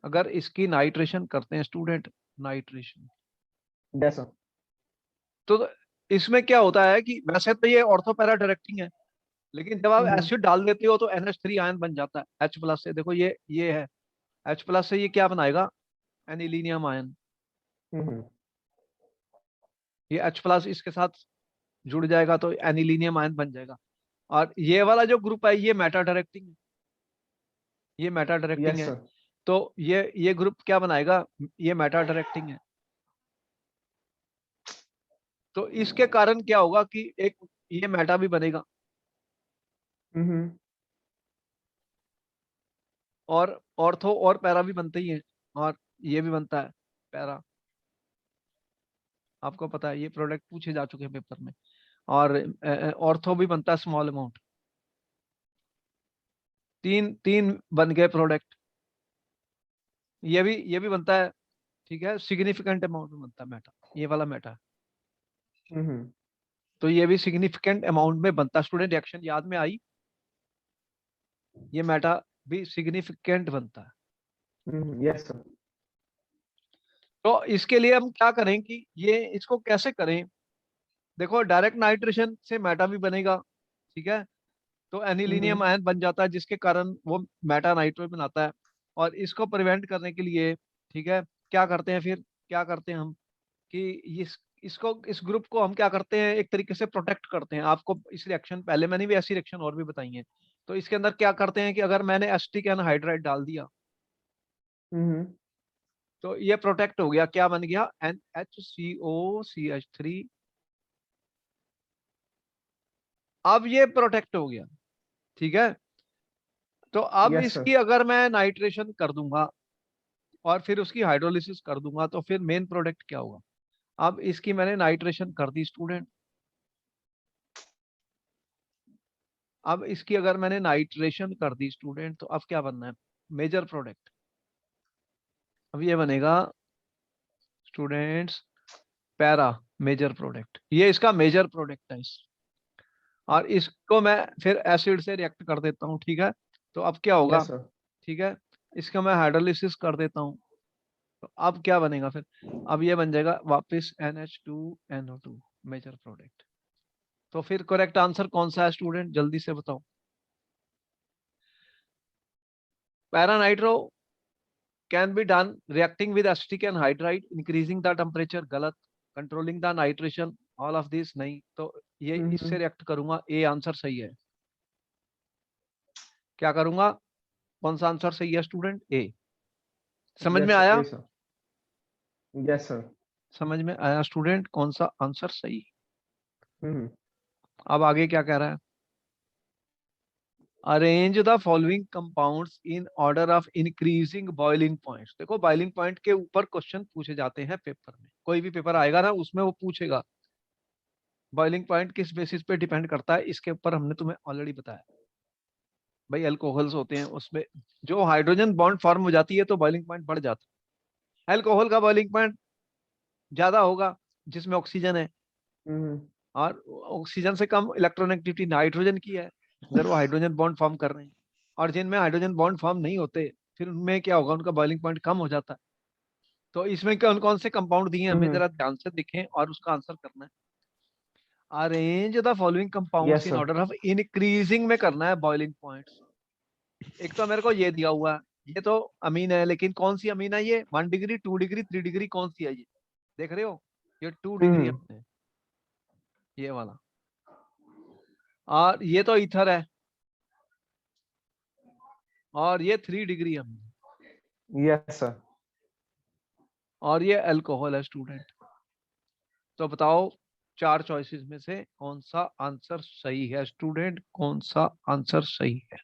अगर इसकी नाइट्रेशन करते हैं स्टूडेंट, नाइट्रेशन, यस सर। तो इसमें क्या होता है कि वैसे तो ये ऑर्थो पैरा डायरेक्टिंग है, लेकिन जब आप एसिड डाल देते हो तो NH3 आयन बन जाता है H प्लस से। देखो ये है H प्लस से, ये क्या बनाएगा, एनिलीनियम आयन। ये H प्लस इसके साथ जुड़ जाएगा तो एनिलीनियम आयन बन जाएगा। और ये वाला जो ग्रुप है ये मेटा डायरेक्टिंग है, ये मेटा डायरेक्टिंग यस है। सर। तो ये ग्रुप क्या बनाएगा, ये मेटा डायरेक्टिंग है। तो इसके कारण क्या होगा कि एक ये मेटा भी बनेगा, और ऑर्थो और पैरा भी बनते ही हैं, और ये भी बनता है पैरा, आपको पता है ये प्रोडक्ट पूछे जा चुके हैं पेपर में। और ऑर्थो भी बनता है स्मॉल अमाउंट, तीन तीन बन गए प्रोडक्ट। ये भी बनता है, ठीक है, सिग्निफिकेंट अमाउंट में बनता है मेटा, ये वाला मेटा। तो ये भी सिग्निफिकेंट अमाउंट में बनता है स्टूडेंट, रिएक्शन याद में आई, ये मेटा भी सिग्निफिकेंट बनता है। Yes sir. तो इसके लिए हम क्या करें कि ये इसको कैसे करें। देखो डायरेक्ट नाइट्रेशन से मेटा भी बनेगा, ठीक है, तो एनिलीनियम आयन बन जाता है, जिसके कारण वो मेटा नाइट्रो बनाता है। और इसको प्रिवेंट करने के लिए, ठीक है, क्या करते हैं फिर, क्या करते हैं हम कि इस ग्रुप को हम क्या करते हैं, एक तरीके से प्रोटेक्ट करते हैं। आपको इस रिएक्शन, पहले मैंने भी ऐसी रिएक्शन और भी बताई है। तो इसके अंदर क्या करते हैं कि अगर मैंने एसिटिक एनहाइड्राइड डाल दिया, तो ये प्रोटेक्ट हो गया, क्या बन गया, NHCOCH3। अब ये प्रोटेक्ट हो गया, ठीक है। तो अब Yes, sir. इसकी अगर मैं नाइट्रेशन कर दूंगा और फिर उसकी हाइड्रोलिसिस कर दूंगा तो फिर मेन प्रोडक्ट क्या होगा? अब इसकी मैंने नाइट्रेशन कर दी स्टूडेंट, अब इसकी अगर मैंने नाइट्रेशन कर दी स्टूडेंट तो अब क्या बनना है? Major product. अब ये बनेगा स्टूडेंट्स पैरा मेजर प्रोडक्ट, ये इसका मेजर प्रोडक्ट है और इसको मैं फिर एसिड से रिएक्ट कर देता हूँ, ठीक है? तो अब क्या होगा? Yes, sir. ठीक है, इसका मैं हाइड्रोलिसिस कर देता हूँ, तो अब क्या बनेगा फिर? अब ये बन जाएगा वापस NH2NO2 मेजर प्रोडक्ट। तो फिर करेक्ट आंसर कौन सा है स्टूडेंट, जल्दी से बताओ। Para nitro can be done reacting with acetic anhydride increasing the temperature, गलत। Controlling the nitration, all of this नहीं, तो ये इससे रिएक्ट करूंगा, ए आंसर सही है। क्या करूंगा, कौन सा आंसर सही है स्टूडेंट? ए। समझ में Yes, आया? yes, sir. Yes, sir. समझ में आया स्टूडेंट कौन सा आंसर सही? Mm-hmm. अब आगे क्या कह रहा है? Arrange the following compounds in order of increasing boiling points. देखो बॉइलिंग पॉइंट के ऊपर क्वेश्चन पूछे जाते हैं पेपर में, कोई भी पेपर आएगा ना उसमें वो पूछेगा बॉइलिंग पॉइंट किस बेसिस पे डिपेंड करता है, इसके ऊपर हमने तुम्हें ऑलरेडी बताया। भाई अल्कोहल्स होते हैं उसमें जो हाइड्रोजन बॉन्ड फॉर्म हो जाती है तो बॉइलिंग पॉइंट बढ़ जाता है। अल्कोहल का बॉइलिंग पॉइंट ज्यादा होगा जिसमें ऑक्सीजन है, Mm-hmm. और ऑक्सीजन से कम इलेक्ट्रॉनेगेटिविटी नाइट्रोजन की है अगर वो हाइड्रोजन बॉन्ड फॉर्म कर रहे हैं। और जिनमें हाइड्रोजन बॉन्ड फॉर्म नहीं होते फिर उनमें क्या होगा, उनका बॉइलिंग पॉइंट कम हो जाता है। तो इसमें कौन कौन से कंपाउंड दिए हैं हमें Mm-hmm. जरा ध्यान से दिखें और उसका आंसर करना है। Arrange the following compounds Yes, in sir. Order of increasing में करना है बॉइलिंग पॉइंट्स। एक तो मेरे को ये दिया हुआ है, ये तो अमीन है, लेकिन कौन सी अमीन है ये? 1 डिग्री, 2 डिग्री, 3 डिग्री, कौन सी है ये? देख रहे हो, ये 2 डिग्री Mm-hmm. अमीन है, ये वाला। और ये तो ईथर है, और ये 3 डिग्री अमीन है, Yes, sir. और ये अल्कोहल है स्टूडेंट। तो बताओ चार चॉइसेस में से कौन सा आंसर सही है स्टूडेंट, कौन सा आंसर सही है?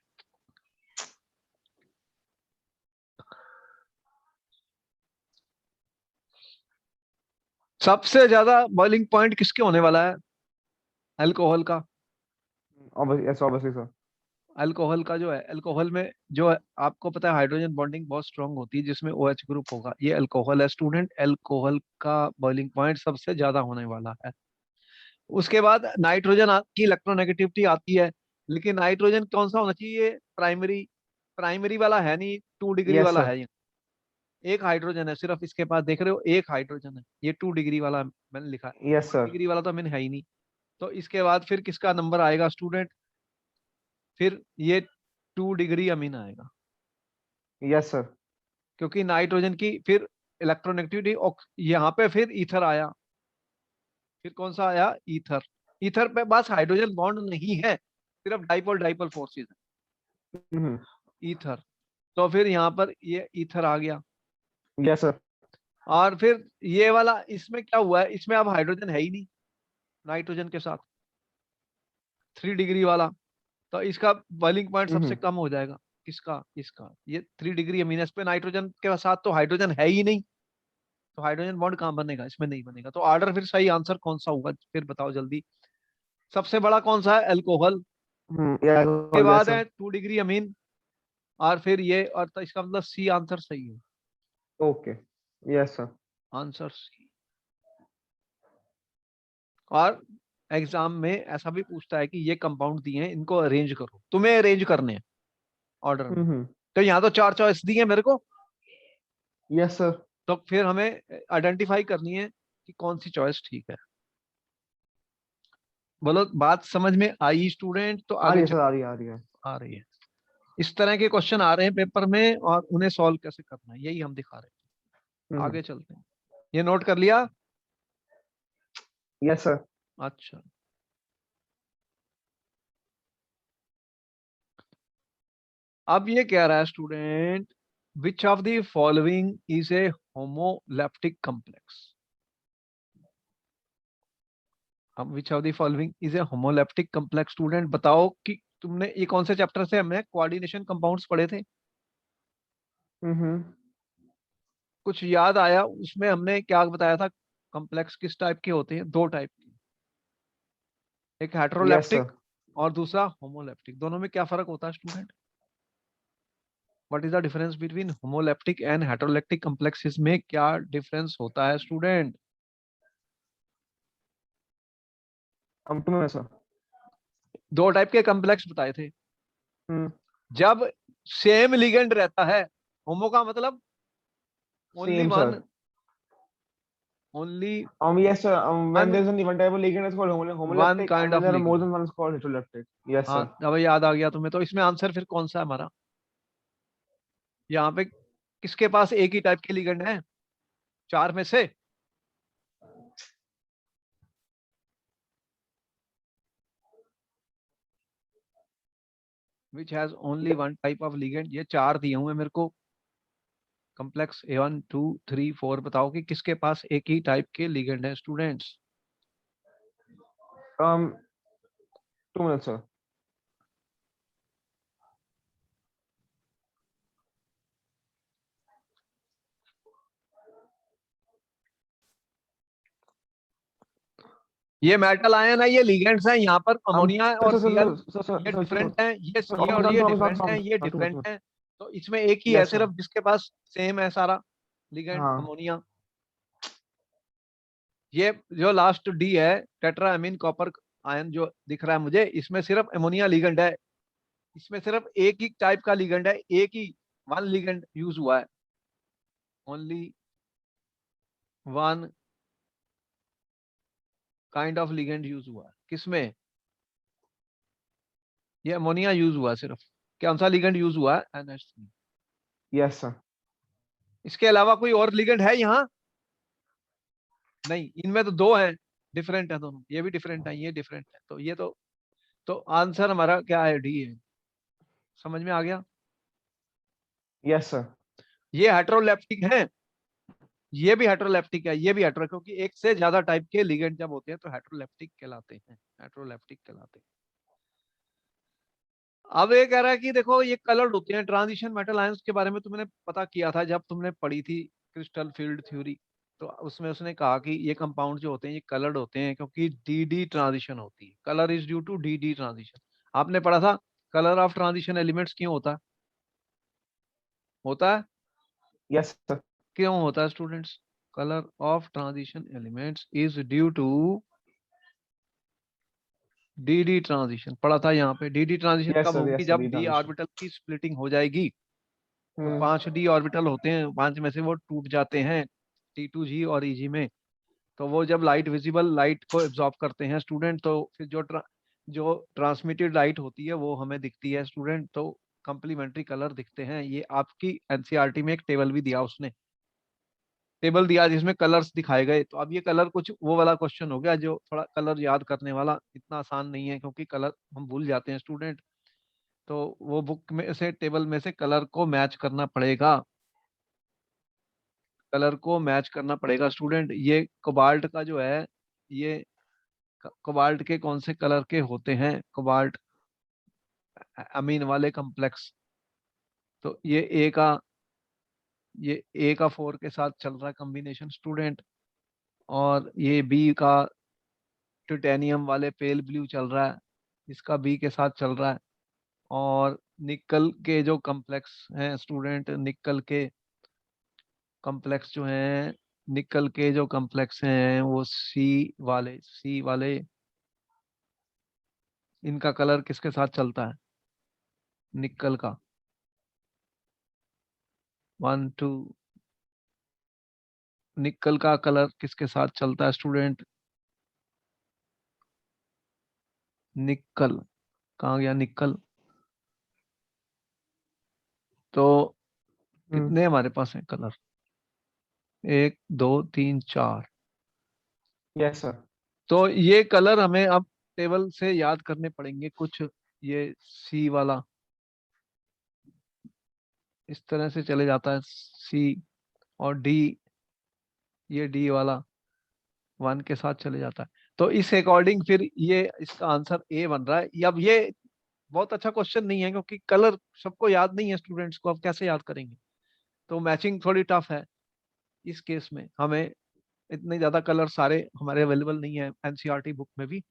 सबसे ज्यादा बॉइलिंग पॉइंट किसके होने वाला है? अल्कोहल का। Obviously, yes, obviously, sir. Alcohol का जो है, अल्कोहल में जो है, आपको पता है हाइड्रोजन बॉन्डिंग बहुत स्ट्रांग होती है जिसमें OH ग्रुप होगा, ये अल्कोहल है स्टूडेंट। अल्कोहल का बॉइलिंग पॉइंट सबसे ज्यादा होने वाला है। उसके बाद नाइट्रोजन की इलेक्ट्रोनेगेटिविटी आती है, लेकिन नाइट्रोजन कौन सा होना चाहिए? प्राइमरी, प्राइमरी वाला है नहीं, 2 डिग्री Yes, वाला sir. है ये। एक हाइड्रोजन है सिर्फ इसके पास, देख रहे हो, एक हाइड्रोजन है, ये 2 डिग्री वाला मैंने लिखा है, Yes, वन sir. डिग्री वाला तो मैंने है ही नहीं। तो इसके बाद फिर किसका नंबर आएगा स्टूडेंट? फिर ये 2 डिग्री अमीन आएगा, Yes, sir. क्योंकि नाइट्रोजन की फिर इलेक्ट्रोनेगेटिविटी यहाँ पे फिर ईथर आया, फिर कौन सा आया? ईथर। ईथर पे बस हाइड्रोजन बॉन्ड नहीं है, सिर्फ डाइपोल डाइपोल फोर्सेस Mm-hmm. है, ईथर। तो फिर यहाँ पर ये ईथर आ गया। Yes, sir. और फिर ये वाला, इसमें क्या हुआ है, इसमें अब हाइड्रोजन है ही नहीं नाइट्रोजन के साथ, 3 डिग्री वाला। तो इसका बॉइलिंग पॉइंट सबसे Mm-hmm. कम हो जाएगा। किसका? इसका। ये 3 डिग्री अमीनस पे नाइट्रोजन के साथ तो हाइड्रोजन है ही नहीं, तो हाइड्रोजन बॉन्ड कहाँ बनेगा? इसमें नहीं बनेगा। तो ऑर्डर फिर सही आंसर कौन सा होगा फिर बताओ जल्दी। सबसे बड़ा कौन सा है? अल्कोहल। Mm-hmm. Yeah, के alcohol, yes, बाद sir. है 2 डिग्री अमीन, और फिर ये, और तो इसका मतलब सी आंसर सही है। Okay. Yes, sir. Answer C. और एग्जाम में ऐसा भी पूछता है कि ये कंपाउंड दिए हैं, इनको अरेंज करो, तुम्हें अरेंज करने हैं ऑर्डर में। Mm-hmm. तो यहाँ तो चार चॉइस दी है मेरे को, Yes, sir. तो फिर हमें आइडेंटिफाई करनी है कि कौन सी चॉइस ठीक है। बोलो बात समझ में आई स्टूडेंट? तो आ आगे रही है चल। सर, आ रही है, आ रही है. आ रही है। इस तरह के क्वेश्चन आ रहे हैं पेपर में और उन्हें सॉल्व कैसे करना है यही हम दिखा रहे हैं। Mm-hmm. आगे चलते हैं। ये नोट कर लिया? Yes, sir. अच्छा, अब ये कह रहा है student, which of the following is a homoleptic complex. अब which of the following is a homoleptic complex student बताओ कि तुमने ये कौन से चैप्टर से हमने कोऑर्डिनेशन कंपाउंड्स पढ़े थे? हम्म। कुछ याद आया उसमें हमने क्या बताया था? कॉम्प्लेक्स किस टाइप के होते हैं? दो टाइप के, एक यस सर। हेटेरोलेप्टिक और दूसरा होमोलेप्टिक। दोनों में क्या फर्क होता है student? What is the difference between homoleptic and heteroleptic complexes में क्या डिफरेंस होता है स्टूडेंट? टू में सर। दो टाइप के कॉम्प्लेक्स बताए थे। हम्म। जब सेम लिगेंड रहता है, होमो का मतलब only same sir. One, only Yes sir. When one, there's only one type of ligand, it's called one homoleptic, and kind when of there are more ligand. than one, it's called heteroleptic. Yes हाँ, sir. अब याद आ गया तुम्हें। तो इसमें आंसर फिर कौन सा है हमारा? यहाँ पे किसके पास एक ही टाइप के लिगेंड है चार में से? Which has only one type of ligand. ये चार दिए हुए मेरे को कॉम्प्लेक्स A1 2 3 4। बताओ कि किसके पास एक ही टाइप के लिगेंड है स्टूडेंट्स? 2 minutes sir. ये मेटल आयन है, ये लिगेंड्स हैं। यहाँ पर अमोनिया और Sir, sir, Cl sir, sir, ये sir, sir, डिफरेंट हैं, sir, ये और Tom, ये Tom, Tom, डिफरेंट हैं, Tom, ये Tom, 2 minutes डिफरेंट sir. हैं। तो इसमें एक ही है Yes sir. सिर्फ जिसके पास सेम है सारा लिगेंड, हाँ। अमोनिया। ये जो लास्ट डी है, टेट्रा अमीन कॉपर आयन जो दिख रहा है मुझे, इसमें सिर्फ अमोनिया लिगेंड है। इसमें सिर्फ एक ही टाइप का लिगेंड है, एक ही वन लिगेंड यूज हुआ है, only one kind of ligand use हुआ है। किसमें? ये अमोनिया यूज हुआ है सिर्फ। कौन सा लिगेंड यूज हुआ है? NH3। Yes sir. इसके अलावा कोई और लिगेंड है यहाँ? नहीं, इनमें तो दो हैं, डिफरेंट है दोनों। ये भी डिफरेंट है, ये डिफरेंट है। तो ये तो आंसर हमारा क्या है? डी है। समझ में आ गया? Yes sir. ये हेटेरोलेप्टिक है, ये भी हेटेरोलेप्टिक है, ये भी हेटेरो, क्योंकि एक से ज्यादा टाइप के लिगेंड जब होते हैं तो हेटेरोलेप्टिक कहलाते हैं, हेटेरोलेप्टिक कहलाते हैं। अब ये कह रहा है कि देखो ये कलर्ड होते हैं। ट्रांजिशन मेटल आयंस के बारे में तुमने पता किया था जब तुमने पढ़ी थी क्रिस्टल फील्ड थ्योरी। तो उसमें उसने कहा कि ये कंपाउंड जो होते हैं ये कलर्ड होते हैं क्योंकि डी ट्रांजिशन होती है। Colour is due to d transition. आपने पढ़ा था कलर ऑफ ट्रांजिशन एलिमेंट्स क्यों होता है? होता है Yes sir. क्यों होता है students? Colour of transition elements is due to d transition. पढ़ा था यहाँ पे। डी ट्रांजिशन Yes कब sir. होगी? Yes sir. जब The डी transition. ऑर्बिटल की स्प्लिटिंग हो जाएगी। तो हम्म। 5 डी ऑर्बिटल होते हैं, 5 में से वो टूट जाते हैं T2G और EG में। तो वो जब लाइट, विजिबल लाइट को एब्जॉर्ब करते हैं स्टूडेंट, तो फिर जो ट्रांसमिटेड लाइट होती है वो हमें दिखती है स्टूडेंट। तो कंप्लीमेंट्री कलर दिखते हैं। ये आपकी एनसीईआरटी में एक टेबल भी दिया, उसने टेबल दिया जिसमें कलर्स दिखाए गए। तो अब ये कलर कुछ वो वाला क्वेश्चन हो गया जो थोड़ा कलर याद करने वाला, इतना आसान नहीं है क्योंकि कलर हम भूल जाते हैं स्टूडेंट। तो वो बुक में से, टेबल में से कलर को मैच करना पड़ेगा, कलर को मैच करना पड़ेगा स्टूडेंट। ये कोबाल्ट का जो है, ये कोबाल्ट के कौन से कलर के होते हैं? कोबाल्ट अमीन वाले कॉम्प्लेक्स। तो ये का 4 के साथ चल रहा है कॉम्बिनेशन स्टूडेंट, और ये बी का टिटेनियम वाले पेल ब्लू चल रहा है, इसका बी के साथ चल रहा है। और निकल के जो कॉम्प्लेक्स हैं स्टूडेंट, निकल के कॉम्प्लेक्स जो हैं, निकल के जो कॉम्प्लेक्स हैं वो सी वाले इनका कलर किसके साथ चलता है? निकल का 1 2, निकल का कलर किसके साथ चलता है स्टूडेंट? निकल कहाँ गया? निकल। तो हम्म। कितने हमारे पास है कलर? 1 2 3 4। Yes sir. तो ये कलर हमें अब टेबल से याद करने पड़ेंगे कुछ। ये सी वाला इस तरह से चले जाता है, सी। और डी, ये डी वाला 1 के साथ चले जाता है। तो इस अकॉर्डिंग फिर ये इसका आंसर ए बन रहा है। अब ये बहुत अच्छा क्वेश्चन नहीं है, क्योंकि कलर सबको याद नहीं है स्टूडेंट्स को, अब कैसे याद करेंगे। तो मैचिंग थोड़ी टफ है इस केस में, हमें इतने ज्यादा कलर सारे हमारे अवेलेबल नहीं है एनसीईआरटी बुक में भी,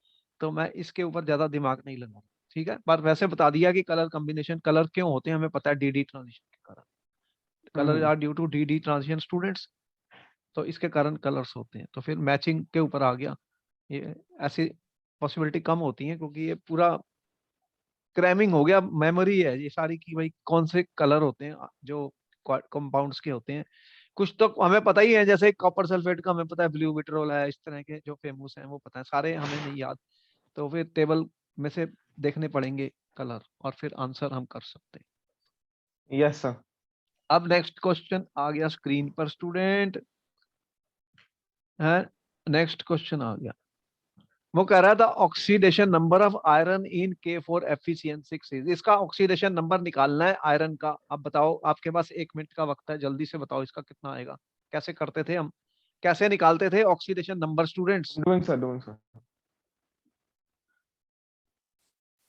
तो मैं इसके ऊपर ज्यादा दिमाग नहीं लगा। ठीक है, पर वैसे बता दिया कि कलर कॉम्बिनेशन, कलर क्यों होते हैं हमें पता है, डी ट्रांजिशन के कारण। Colour hmm. Are due to d transition students, तो इसके कारण कलर्स होते हैं। तो फिर मैचिंग के ऊपर आ गया, ये ऐसी पॉसिबिलिटी कम होती है, क्योंकि ये पूरा क्रैमिंग हो गया, मेमोरी है ये सारी की भाई कौन से कलर होते हैं जो कंपाउंड्स के होते हैं। कुछ तो हमें पता ही है, जैसे कॉपर सल्फेट का हमें पता है ब्लू विट्रोल है, इस तरह के जो फेमस हैं वो पता है, सारे हमें नहीं याद। तो फिर टेबल में से देखने पड़ेंगे कलर, और फिर आंसर हम कर सकते हैं। Yes sir. अब नेक्स्ट क्वेश्चन आ गया स्क्रीन पर स्टूडेंट है, नेक्स्ट क्वेश्चन आ गया। वो कह रहा था oxidation number of iron in K4FeCN6 is, इसका ऑक्सीडेशन नंबर निकालना है आयरन का। अब बताओ, आपके पास 1 मिनट का वक्त है, जल्दी से बताओ इसका कितना आएगा। कैसे करते थे हम, कैसे निकालते थे oxidation number students? Doing sir, doing sir.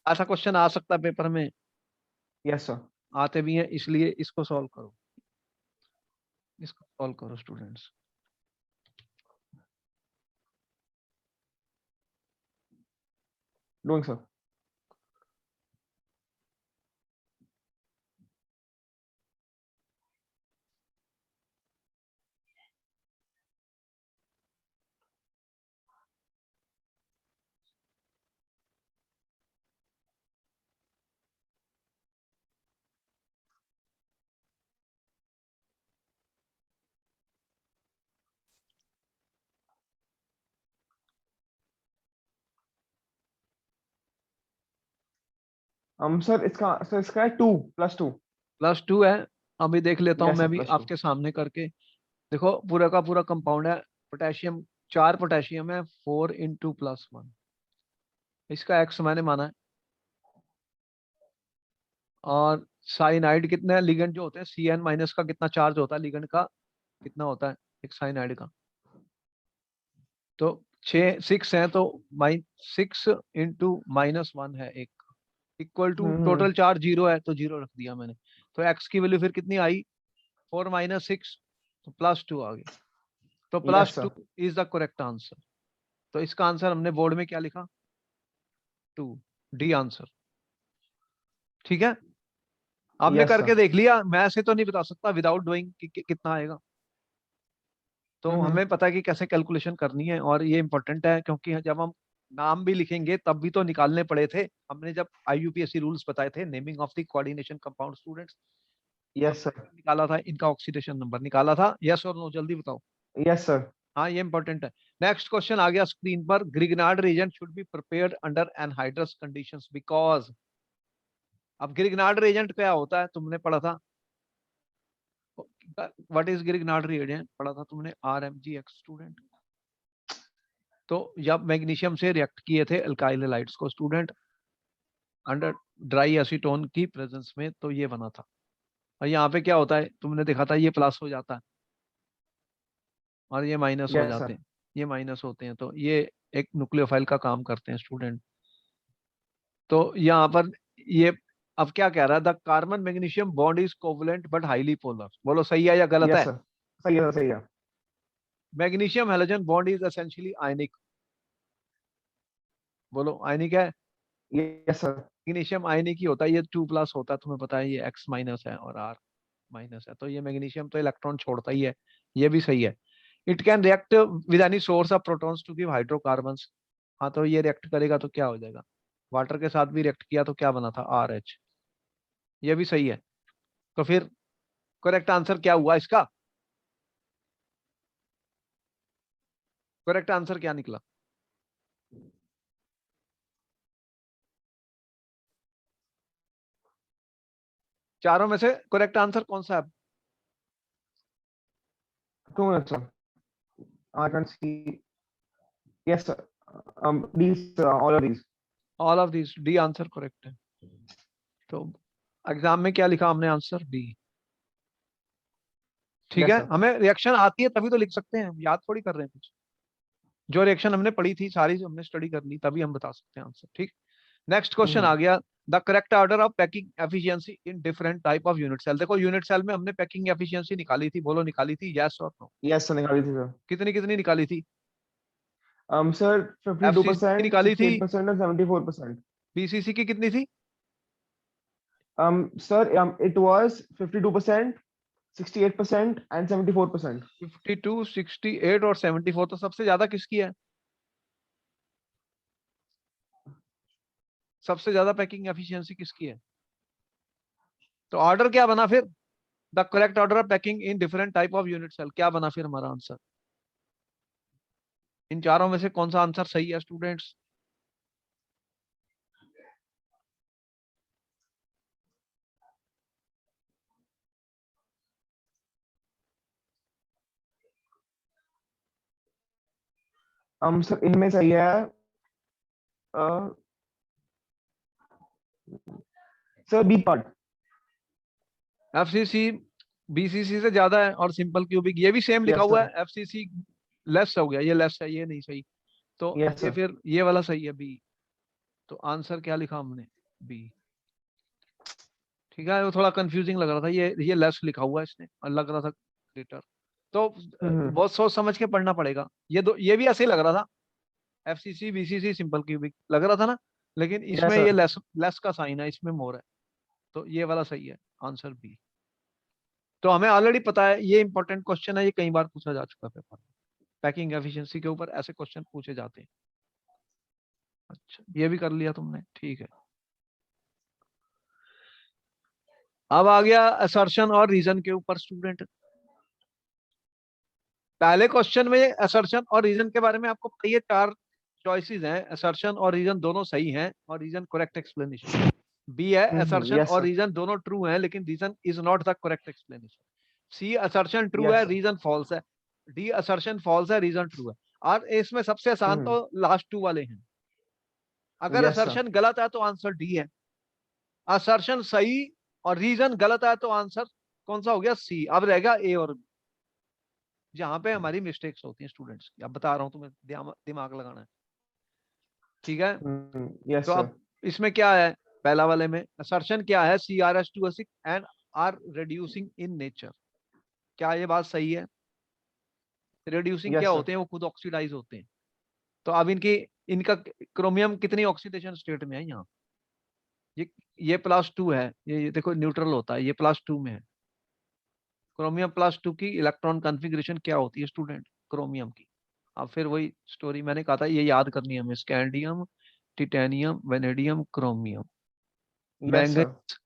ऐसा क्वेश्चन आ सकता है पेपर में, यस सर। आते भी हैं, इसलिए इसको सॉल्व करो, इसको सॉल्व करो स्टूडेंट्स। Doing sir. सर इसका है 2 + 2। +2 है, अभी देख लेता हूँ यस मैं सर, भी +2। आपके सामने करके। देखो पूरा का पूरा कंपाउंड है, पोटेशियम, 4 पोटेशियम है, 4 × +1, इसका एक्स मैंने माना है। और साइनाइड कितने लिगेंड जो होते हैं, CN- का कितना चार्ज होता है लिगेंड का, कितना होता है एक साइनाइड का? तो 6 है, तो 6 × -1 है एक, equal to hmm. Total charge 0 है, तो 0 रख दिया मैंने। तो एक्स की वैल्यू फिर कितनी आई, 4 - 6, तो +2 आ गई। तो yes plus sir. Two is the correct answer. तो इसका आंसर हमने बोर्ड में क्या लिखा, 2, डी आंसर। ठीक है, आपने यस करके सर। देख लिया, मैं ऐसे तो नहीं बता सकता विदाउट डूइंग कितना आएगा। तो हम्म। हमें पता है कि कैसे कैलकुलेशन करनी है, और ये इंपॉर्टेंट है, क्योंकि जब हम नाम भी लिखेंगे तब भी तो निकालने पड़े थे, हमने जब IUPAC रूल्स बताए थे, naming of the coordination compound students, yes हमने सर। निकाला था इनका ऑक्सीडेशन नंबर, निकाला था, यस और नो, जल्दी बताओ। Yes sir. हाँ ये इंपॉर्टेंट है। नेक्स्ट क्वेश्चन आ गया स्क्रीन पर, Grignard reagent should be prepared under anhydrous conditions because. अब ग्रिग्नार्ड रिएजेंट क्या होता है, तुमने पढ़ा था, व्हाट इज ग्रिग्नार्ड रिएजेंट, पढ़ा था तुमने, RMGX स्टूडेंट। तो जब मैग्नीशियम से रिएक्ट किए थे अल्काइल हैलाइड्स को स्टूडेंट अंडर ड्राई एसीटोन की प्रेजेंस में, तो ये बना था। और यहाँ पे क्या होता है, तुमने देखा था, ये प्लस हो जाता है और ये माइनस हो यस जाते सर। हैं, ये माइनस होते हैं, तो ये एक न्यूक्लियोफाइल का काम करते हैं स्टूडेंट। तो यहाँ पर ये, अब क्या कह रहा है, the carbon magnesium bond is covalent but highly polar, बोलो सही है या गलत यस है? सर। सही है, सही है। Magnesium halogen bond is essentially ionic, बोलो आयनिक है। Yes sir. मैग्नीशियम आयनिक ही होता है, ये 2+ होता है, तुम्हें पता है, ये X- है और R- है, तो ये मैग्नीशियम तो इलेक्ट्रॉन छोड़ता ही है, ये भी सही है। It can react with any source of protons to give hydrocarbons, हाँ तो ये रिएक्ट करेगा तो क्या हो जाएगा, वाटर के साथ भी रिएक्ट किया तो क्या बना था, RH, ये भी सही है। तो फिर करेक्ट आंसर क्या हुआ इसका, करेक्ट आंसर क्या निकला? चारों में से करेक्ट आंसर कौन सा है? 2 minutes sir. I can see. Yes sir. These all of these. All of this, D answer correct है। तो एग्जाम में क्या लिखा हमने, आंसर डी। ठीक Yes है, sir. हमें रिएक्शन आती है तभी तो लिख सकते हैं, याद थोड़ी कर रहे हैं कुछ। जो रिएक्शन हमने पढ़ी थी सारी, जो हमने स्टडी कर ली, तभी हम बता सकते हैं आंसर। ठीक, नेक्स्ट क्वेश्चन आ हम्म। गया, the correct order of packing efficiency in different type of unit cell. देखो यूनिट सेल में हमने पैकिंग एफिशिएंसी निकाली थी, बोलो निकाली थी, यस और नो? यस सर, निकाली थी सर। कितनी कितनी निकाली थी? सर एफसीसी की 52%, निकाली थी, 68% और 74%। बीसीसी की कितनी थी? Sir it was 52%, 68% and 74%। 52, 68 और 74, तो सबसे ज्यादा किसकी है? सबसे ज्यादा पैकिंग एफिशिएंसी किसकी है? तो ऑर्डर क्या बना फिर? The correct order of packing in different type of unit cell, क्या बना फिर हमारा आंसर? इन चारों में से कौन सा आंसर सही है स्टूडेंट्स? सर इनमें सही है। Sir B part. FCC BCC से ज्यादा है और सिंपल क्यूबिक ये भी सेम लिखा यस हुआ सर। है, एफसीसी लेस हो गया, ये लेस है, ये नहीं सही। तो यस ये सर। फिर ये वाला सही है, बी। तो आंसर क्या लिखा हमने? बी। ठीक है, वो थोड़ा कंफ्यूजिंग लग रहा था, ये लेस लिखा हुआ है इसने और लग रहा था ग्रेटर। तो हम्म। बहुत सोच समझ के पढ़ना पड़ेगा। ये भी ऐसे ही लग रहा था, एफसीसी बीसीसी सिंपल क्यूबिक लग रहा था ना, लेकिन यस इसमें ये सर। लेस लेस का साइन है, इसमें मोर है। तो ये वाला सही है, आंसर बी। तो हमें ऑलरेडी पता है, ये इंपॉर्टेंट क्वेश्चन है, ये कई बार पूछा जा चुका है पेपर में। पैकिंग एफिशिएंसी के ऊपर ऐसे क्वेश्चन पूछे जाते हैं। अच्छा, ये भी कर लिया तुमने, ठीक है। अब आ गया असर्शन और रीजन के ऊपर स्टूडेंट। पहले क्वेश्चन में असर्शन और रीजन के बारे में आपको पता ही है, चार चॉइसेस हैं, असर्शन और रीजन दोनों सही हैं और रीजन करेक्ट एक्सप्लेनेशन। बी है असर्शन यस और सर। रीजन दोनों ट्रू हैं, लेकिन reason is not the correct explanation. C assertion true yes है, सर। रीजन फॉल्स है। डी असर्शन फॉल्स है, रीजन ट्रू है। और इसमें सबसे आसान हम्म। तो लास्ट टू वाले हैं। अगर यस सर। असर्शन गलत है तो आंसर डी है, असर्शन सही और रीजन गलत है तो आंसर कौन सा हो गया? सी। अब रहेगा ए और बी, जहां पे हमारी मिस्टेक्स होती हैं स्टूडेंट्स की। अब बता रहा हूं तुम्हें, दिमाग लगाना है, ठीक है। यस तो सर। अब इसमें क्या है? पहला वाले में असर्शन क्या है? CrH2O6 and are reducing in nature. क्या ये बात सही है? रिड्यूसिंग क्या यस सर। होते हैं? वो खुद ऑक्सीडाइज होते हैं। तो अब इनका क्रोमियम कितनी ऑक्सीडेशन स्टेट में है यहाँ? ये ये +2 है, ये देखो न्यूट्रल होता है, ये +2 में है। क्रोमियम +2 की इलेक्ट्रॉन कॉन्फ़िगरेशन क्या होती है स्टूडेंट? क्रोमियम की। अब फिर वही स्टोरी मैंने कहा था, ये याद करनी है हमें, scandium, titanium, vanadium, chromium, yes sir. Manganese,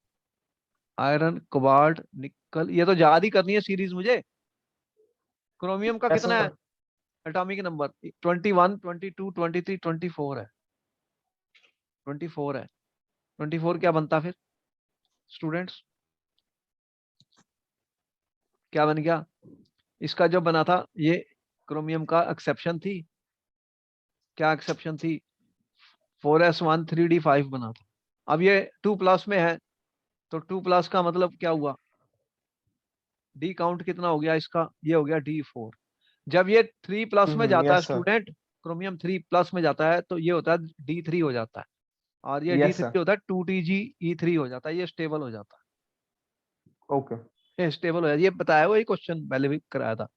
iron, cobalt, निकल, ये तो याद ही करनी है सीरीज मुझे। क्रोमियम का यस कितना है सर। Atomic number? 21, 22, 23, 24 है। 24 है। 24 क्या बनता फिर स्टूडेंट्स? क्या बन गया इसका जो बना था ये? क्रोमियम का एक्सेप्शन थी, क्या एक्सेप्शन थी? 4s1 3d5 बना था। अब ये 2+ में है, तो 2+ का मतलब क्या हुआ? डी काउंट कितना हो गया इसका? ये हो गया D4। जब ये 3+ में जाता है यस सर। स्टूडेंट, क्रोमियम 3+ में जाता है, तो ये होता है D3 हो जाता है। और ये यस सर। D3 होता है 2TgE3 हो जाता है, ये स्टेबल हो जाता ओके। है, ये स्टेबल हो जाता है। ये बताया हुआ, ये क्वेश्चन पहले भी कराया था।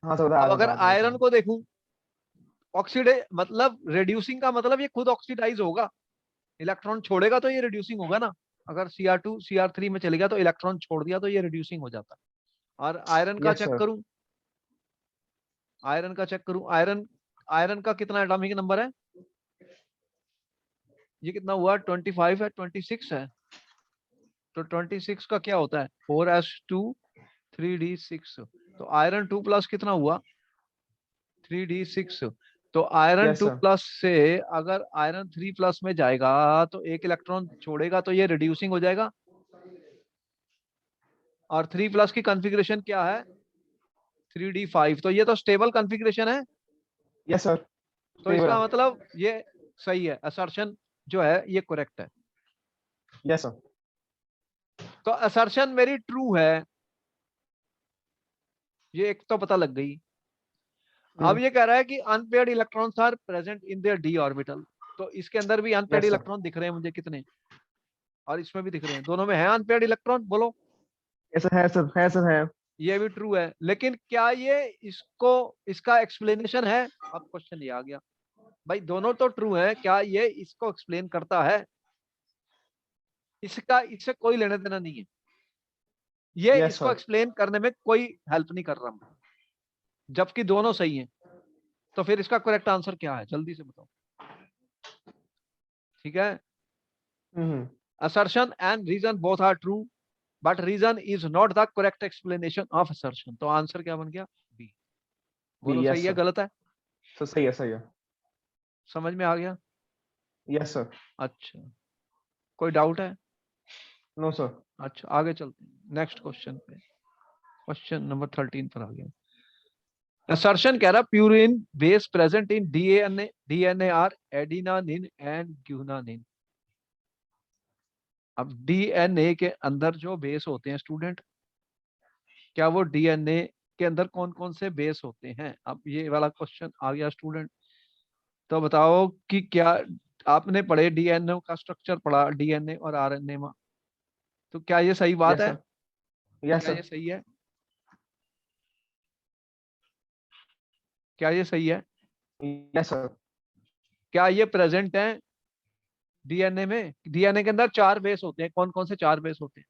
हाँ सर, अब बताया अगर था आपने आयरन हाँ। को देखूं, ऑक्सीडाइज मतलब रिड्यूसिंग का मतलब ये खुद ऑक्सीडाइज होगा, इलेक्ट्रॉन छोड़ेगा तो ये रिड्यूसिंग होगा ना। अगर Cr2 Cr3 में चले गया तो इलेक्ट्रॉन छोड़ दिया तो ये रिड्यूसिंग हो जाता है। और आयरन का यस चेक सर। करूं, आयरन का चेक करूं, आयरन आयरन का कितना एटॉमिक नंबर है? ये कितना हुआ? 25 है, 26 है। तो 26 का क्या होता है? 4s2 3d6। तो आयरन 2+ कितना हुआ? 3d6। तो iron yes two sir. Plus से अगर आयरन 3+ में जाएगा तो एक इलेक्ट्रॉन छोड़ेगा तो ये रिड्यूसिंग हो जाएगा। और 3+ की कॉन्फ़िगरेशन क्या है? 3d5। तो ये तो स्टेबल कॉन्फ़िगरेशन है। Yes sir. तो स्टेबल इसका है। मतलब ये सही है, असर्शन जो है ये करेक्ट है। Yes sir. तो असर्शन मेरी ट्रू है, ये एक तो पता लग गई। अब ये कह रहा है कि unpaired electrons are present in their d orbital. तो इसके अंदर भी अनपेयर्ड यस सर। इलेक्ट्रॉन दिख रहे हैं मुझे, कितने? और इसमें भी दिख रहे हैं, दोनों में है अनपेयर्ड इलेक्ट्रॉन, बोलो। ऐसा है सर, है सर, है। ये भी ट्रू है, लेकिन क्या ये इसको इसका एक्सप्लेनेशन है? अब क्वेश्चन ये आ गया, भाई दोनों तो ट्रू है, क्या ये इसको एक्सप्लेन करता है? इसका इससे कोई लेना देना नहीं है, ये यस इसको सर। एक्सप्लेन करने में कोई हेल्प नहीं कर रहा, जबकि दोनों सही हैं। तो फिर इसका करेक्ट आंसर क्या है, जल्दी से बताओ। ठीक है, हम्म। assertion and reason both are true, but reason is not the correct explanation of assertion। तो आंसर क्या बन गया? बी। बी, बोलो सही यस है सर। गलत है? सर सही है, सही है। समझ में आ गया? Yes sir. अच्छा, कोई डाउट है? No sir. अच्छा, आगे चलते हैं नेक्स्ट क्वेश्चन पे। क्वेश्चन नंबर 13 पर आ गया। assertion कह रहा purine base present in DNA, DNA are adenine and guanine. अब डीएनए के अंदर जो बेस होते हैं स्टूडेंट, क्या वो डीएनए के अंदर कौन कौन से बेस होते हैं? अब ये वाला क्वेश्चन आ गया स्टूडेंट। तो बताओ कि क्या आपने पढ़े डीएनए का स्ट्रक्चर पढ़ा, डीएनए और आरएनए में, तो क्या ये सही बात यस है? सर। यस क्या ये सर। सही है? क्या ये सही है? Yes sir. क्या ये प्रेजेंट है डीएनए में? डीएनए के अंदर 4 बेस होते हैं, कौन कौन से 4 बेस होते हैं?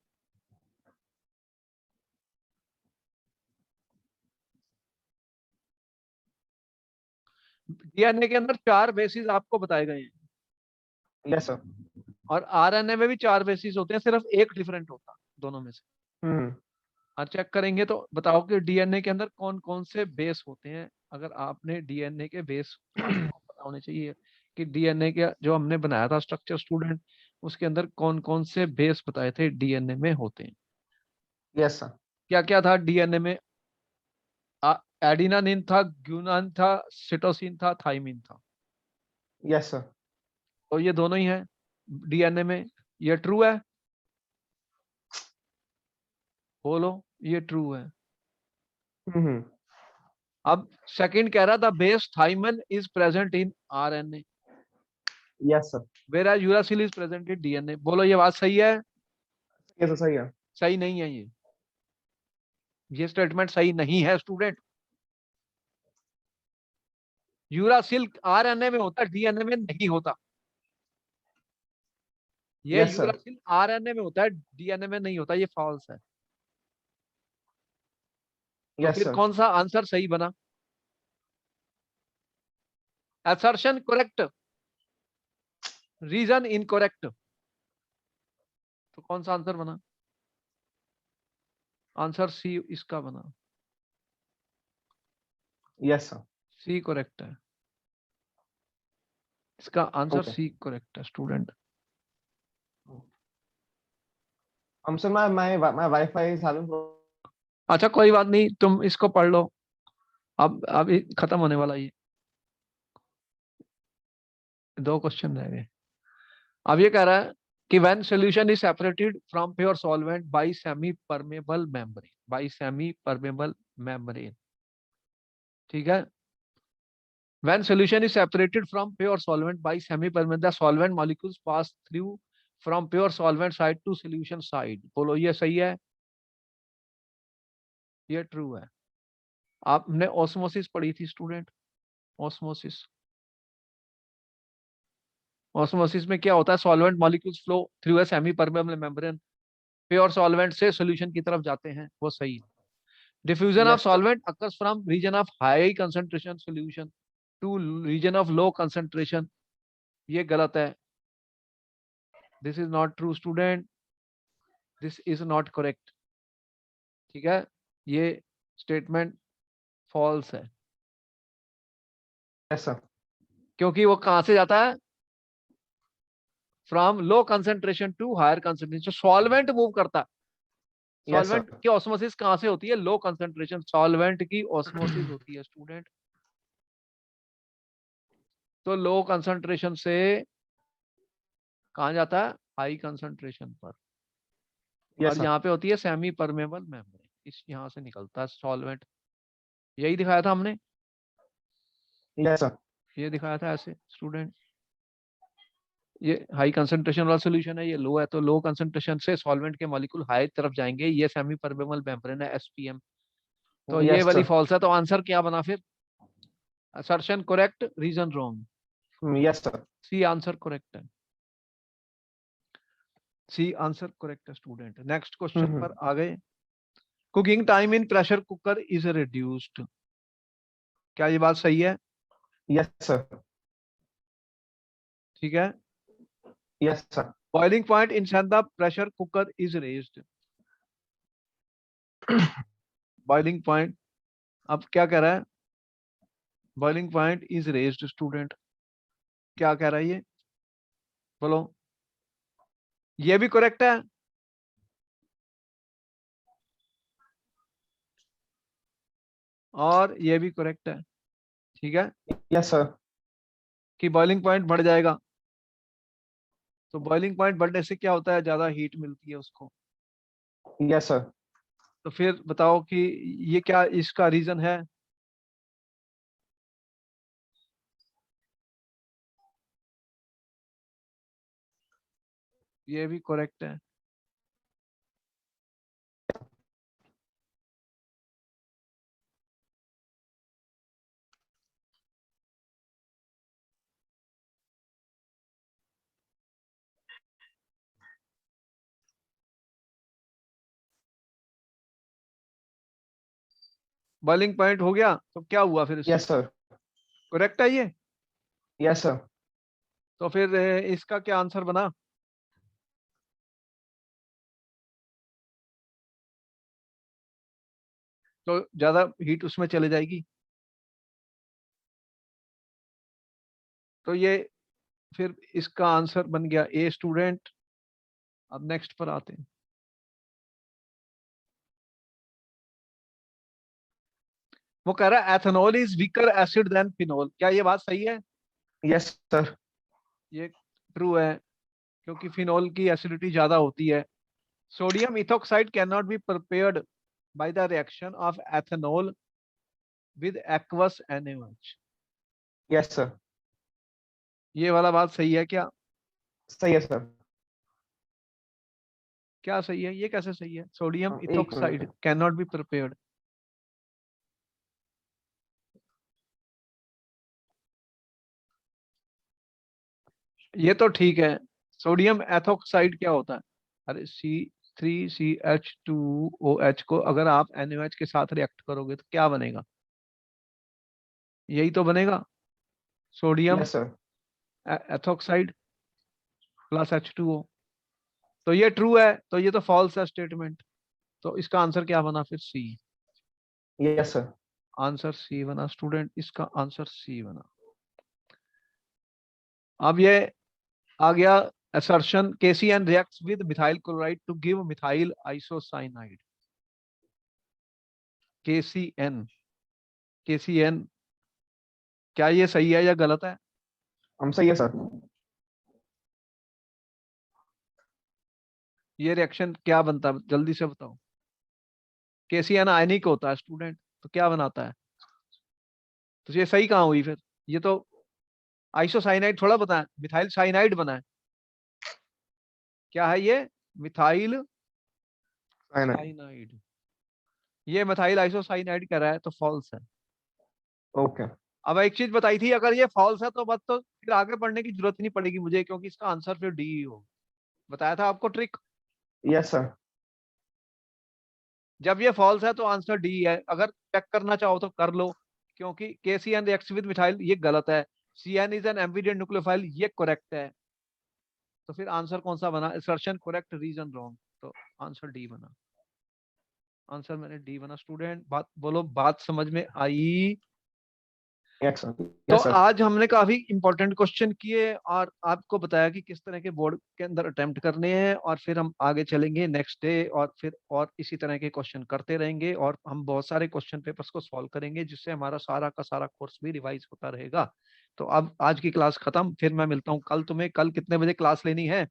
डीएनए के अंदर 4 बेसिस आपको बताए गए हैं, यस सर। और आरएनए में भी 4 बेसिस होते हैं, सिर्फ एक डिफरेंट होता दोनों में से। हम्म। और चेक करेंगे तो बताओ कि डीएनए के अंदर कौन कौन से बेस होते हैं। अगर आपने डीएनए के बेस आपको पता होने चाहिए कि डीएनए के जो हमने बनाया था स्ट्रक्चर स्टूडेंट, उसके अंदर कौन कौन से बेस बताए थे डीएनए में होते हैं। Yes sir. क्या क्या था डीएनए में? एडिनानिन था, ग्यूनान था, सिटोसिन था, थाइमिन था। Yes sir. तो ये दोनों ही हैं डीएनए में, ये ट्रू है, बोलो ये ट्रू है। हम्म। अब सेकंड कह रहा था base thymine is present in RNA, yes sir. Where uracil is present in DNA. बोलो ये बात सही है? ये तो सही है। सही नहीं है ये स्टेटमेंट सही नहीं है स्टूडेंट। यूरासिल आरएनए में होता है, डीएनए में नहीं होता। ये यस सर। यूरासिल आरएनए में होता है, डीएनए में नहीं होता, ये फॉल्स है। तो यस फिर सर। कौन सा आंसर सही बना? असर्शन करेक्ट, रीजन इनकरेक्ट, तो कौन सा आंसर बना? आंसर सी इसका बना, यस सर। सी करेक्ट है। इसका आंसर ओके। सी करेक्ट है स्टूडेंट। हम सर, मैं वाईफाई चालू। अच्छा कोई बात नहीं, तुम इसको पढ़ लो। अब खत्म होने वाला ये, 2 क्वेश्चन रह गए। अब ये कह रहा है कि when solution is separated from pure solvent bye semi permeable membrane, bye semi permeable membrane. ठीक है, when solution is separated from pure solvent by semi permeable, the solvent molecules pass through from pure solvent side to solution side। बोलो ये सही है? ये ट्रू है। आपने ऑस्मोसिस पढ़ी थी स्टूडेंट, ऑस्मोसिस। ऑस्मोसिस में क्या होता है? Solvent molecules flow through a semi permeable membrane, pure solvent से सॉल्यूशन की तरफ जाते हैं, वो सही है। Diffusion of yes sir. Solvent occurs from region of high concentration solution to region of low concentration, ये गलत है। This is not true student, this is not correct. ठीक है, ये स्टेटमेंट फॉल्स है, यस सर। क्योंकि वो कहां से जाता है? From low concentration to hire concentration, solvent move करता है। Yes solvent sir. की ऑस्मोसिस कहां से होती है? लो कंसेंट्रेशन सॉल्वेंट की ऑस्मोसिस होती है स्टूडेंट। तो लो कंसेंट्रेशन से कहां जाता है? हाई कंसेंट्रेशन पर। यस और सर। यहाँ पे होती है सेमी परमेबल मेम्ब्रेन, इस यहाँ से निकलता है सॉल्वेंट। यही दिखाया था हमने, यस सर। ये दिखाया था ऐसे स्टूडेंट। ये हाई कंसंट्रेशन वाला सोल्यूशन है, ये लो है, तो लो कंसंट्रेशन से सॉल्वेंट के मॉलिक्यूल हाई तरफ जाएंगे, ये सेमी परमेबल मेम्ब्रेन है एसपीएम। तो ये Yes वाली sir. फॉल्स है, तो आंसर क्या बना फिर? Assertion correct, reason wrong. Yes sir. C answer correct है, सी आंसर करेक्ट है स्टूडेंट। Next question hmm. पर आ गए। Cooking time in pressure cooker is reduced, क्या ये बात सही है? Yes sir. ठीक है। Yes sir. Boiling point in the pressure cooker is raised, boiling point अब क्या कह रहा है? Boiling point is raised student, क्या कह रहा है ये? बोलो। ये भी करेक्ट है, और ये भी करेक्ट है। ठीक है, Yes sir. कि बॉइलिंग पॉइंट बढ़ जाएगा। तो बॉइलिंग पॉइंट बढ़ने से क्या होता है? ज्यादा हीट मिलती है उसको। Yes sir. तो फिर बताओ कि ये क्या इसका रीजन है? ये भी करेक्ट है। बॉइलिंग पॉइंट हो गया तो क्या हुआ फिर इससे? Yes sir. करेक्ट है ये। Yes sir. तो फिर इसका क्या आंसर बना? तो ज्यादा हीट उसमें चले जाएगी, तो ये फिर इसका आंसर बन गया ए स्टूडेंट। अब नेक्स्ट पर आते हैं। वो कह रहा है ethanol is weaker acid than phenol, क्या ये बात सही है? Yes sir. ये ट्रू है, क्योंकि फिनॉल की एसिडिटी ज्यादा होती है। Sodium ethoxide can not be prepared by the reaction of ethanol with aqueous NaOH, Yes sir. ये वाला बात सही है क्या? सही है सर। क्या सही है? ये कैसे सही है? सोडियम एक ethoxide minute. Can not be prepared, ये तो ठीक है। सोडियम एथोक्साइड क्या होता है? अरे C3CH2OH को अगर आप NaOH के साथ रिएक्ट करोगे तो क्या बनेगा? यही तो बनेगा, sodium yes sir. Ethoxide plus H2O। तो ये ट्रू है, तो ये तो फॉल्स है स्टेटमेंट। तो इसका आंसर क्या बना फिर? C. Yes sir. Answer C बना स्टूडेंट, इसका आंसर सी बना। अब ये आ गया assertion KCN reacts with methyl chloride to give methyl isocyanide। KCN, KCN क्या ये सही है या गलत है? हम सही है सर। ये रिएक्शन क्या बनता है जल्दी से बताओ? KCN आयनिक होता है स्टूडेंट, तो क्या बनाता है? तो ये सही कहाँ हुई फिर? ये तो आइसोसाइनाइड थोड़ा बना है, मिथाइल साइनाइड बना है। क्या है ये? Methyl cyanide. ये मिथाइल आइसोसाइनाइड कह रहा है, तो फॉल्स है। ओके। अब एक चीज बताई थी, अगर ये फॉल्स है तो बस, तो फिर आगे पढ़ने की जरूरत ही नहीं पड़ेगी मुझे, क्योंकि इसका आंसर फिर डी होगा। बताया था आपको ट्रिक। Yes sir. जब ये फॉल्स है तो आंसर डी है, अगर चेक करना चाहो तो कर लो, क्योंकि KCN रिएक्ट्स विद मिथाइल ये गलत है, CN is an ambidentate nucleophile ये करेक्ट है। तो फिर आंसर कौन सा बना? Assertion correct, reason wrong. तो आंसर डी बना। आंसर मैंने डी बना स्टूडेंट। बात बोलो, बात समझ में आई? Yes sir. तो यस सर। आज हमने काफी इंपॉर्टेंट क्वेश्चन किए और आपको बताया कि किस तरह के बोर्ड के अंदर अटेम्प्ट करने हैं, और फिर हम आगे चलेंगे नेक्स्ट डे, और फिर और इसी तरह के क्वेश्चन करते रहेंगे, और हम बहुत सारे क्वेश्चन पेपर्स को सॉल्व करेंगे, जिससे हमारा सारा का सारा कोर्स भी रिवाइज होता रहेगा। तो अब आज की क्लास खत्म, फिर मैं मिलता हूँ कल तुम्हें। कल कितने बजे क्लास लेनी है?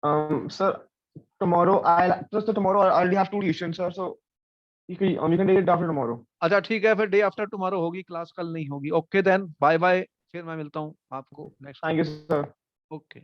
Sir tomorrow I already have two tuitions sir, so you can take it after tomorrow. अच्छा ठीक है, फिर डे आफ्टर टुमारो होगी क्लास, कल नहीं होगी। Okay then, bye bye. फिर मैं मिलता हूँ आपको next. Thank you sir. Okay.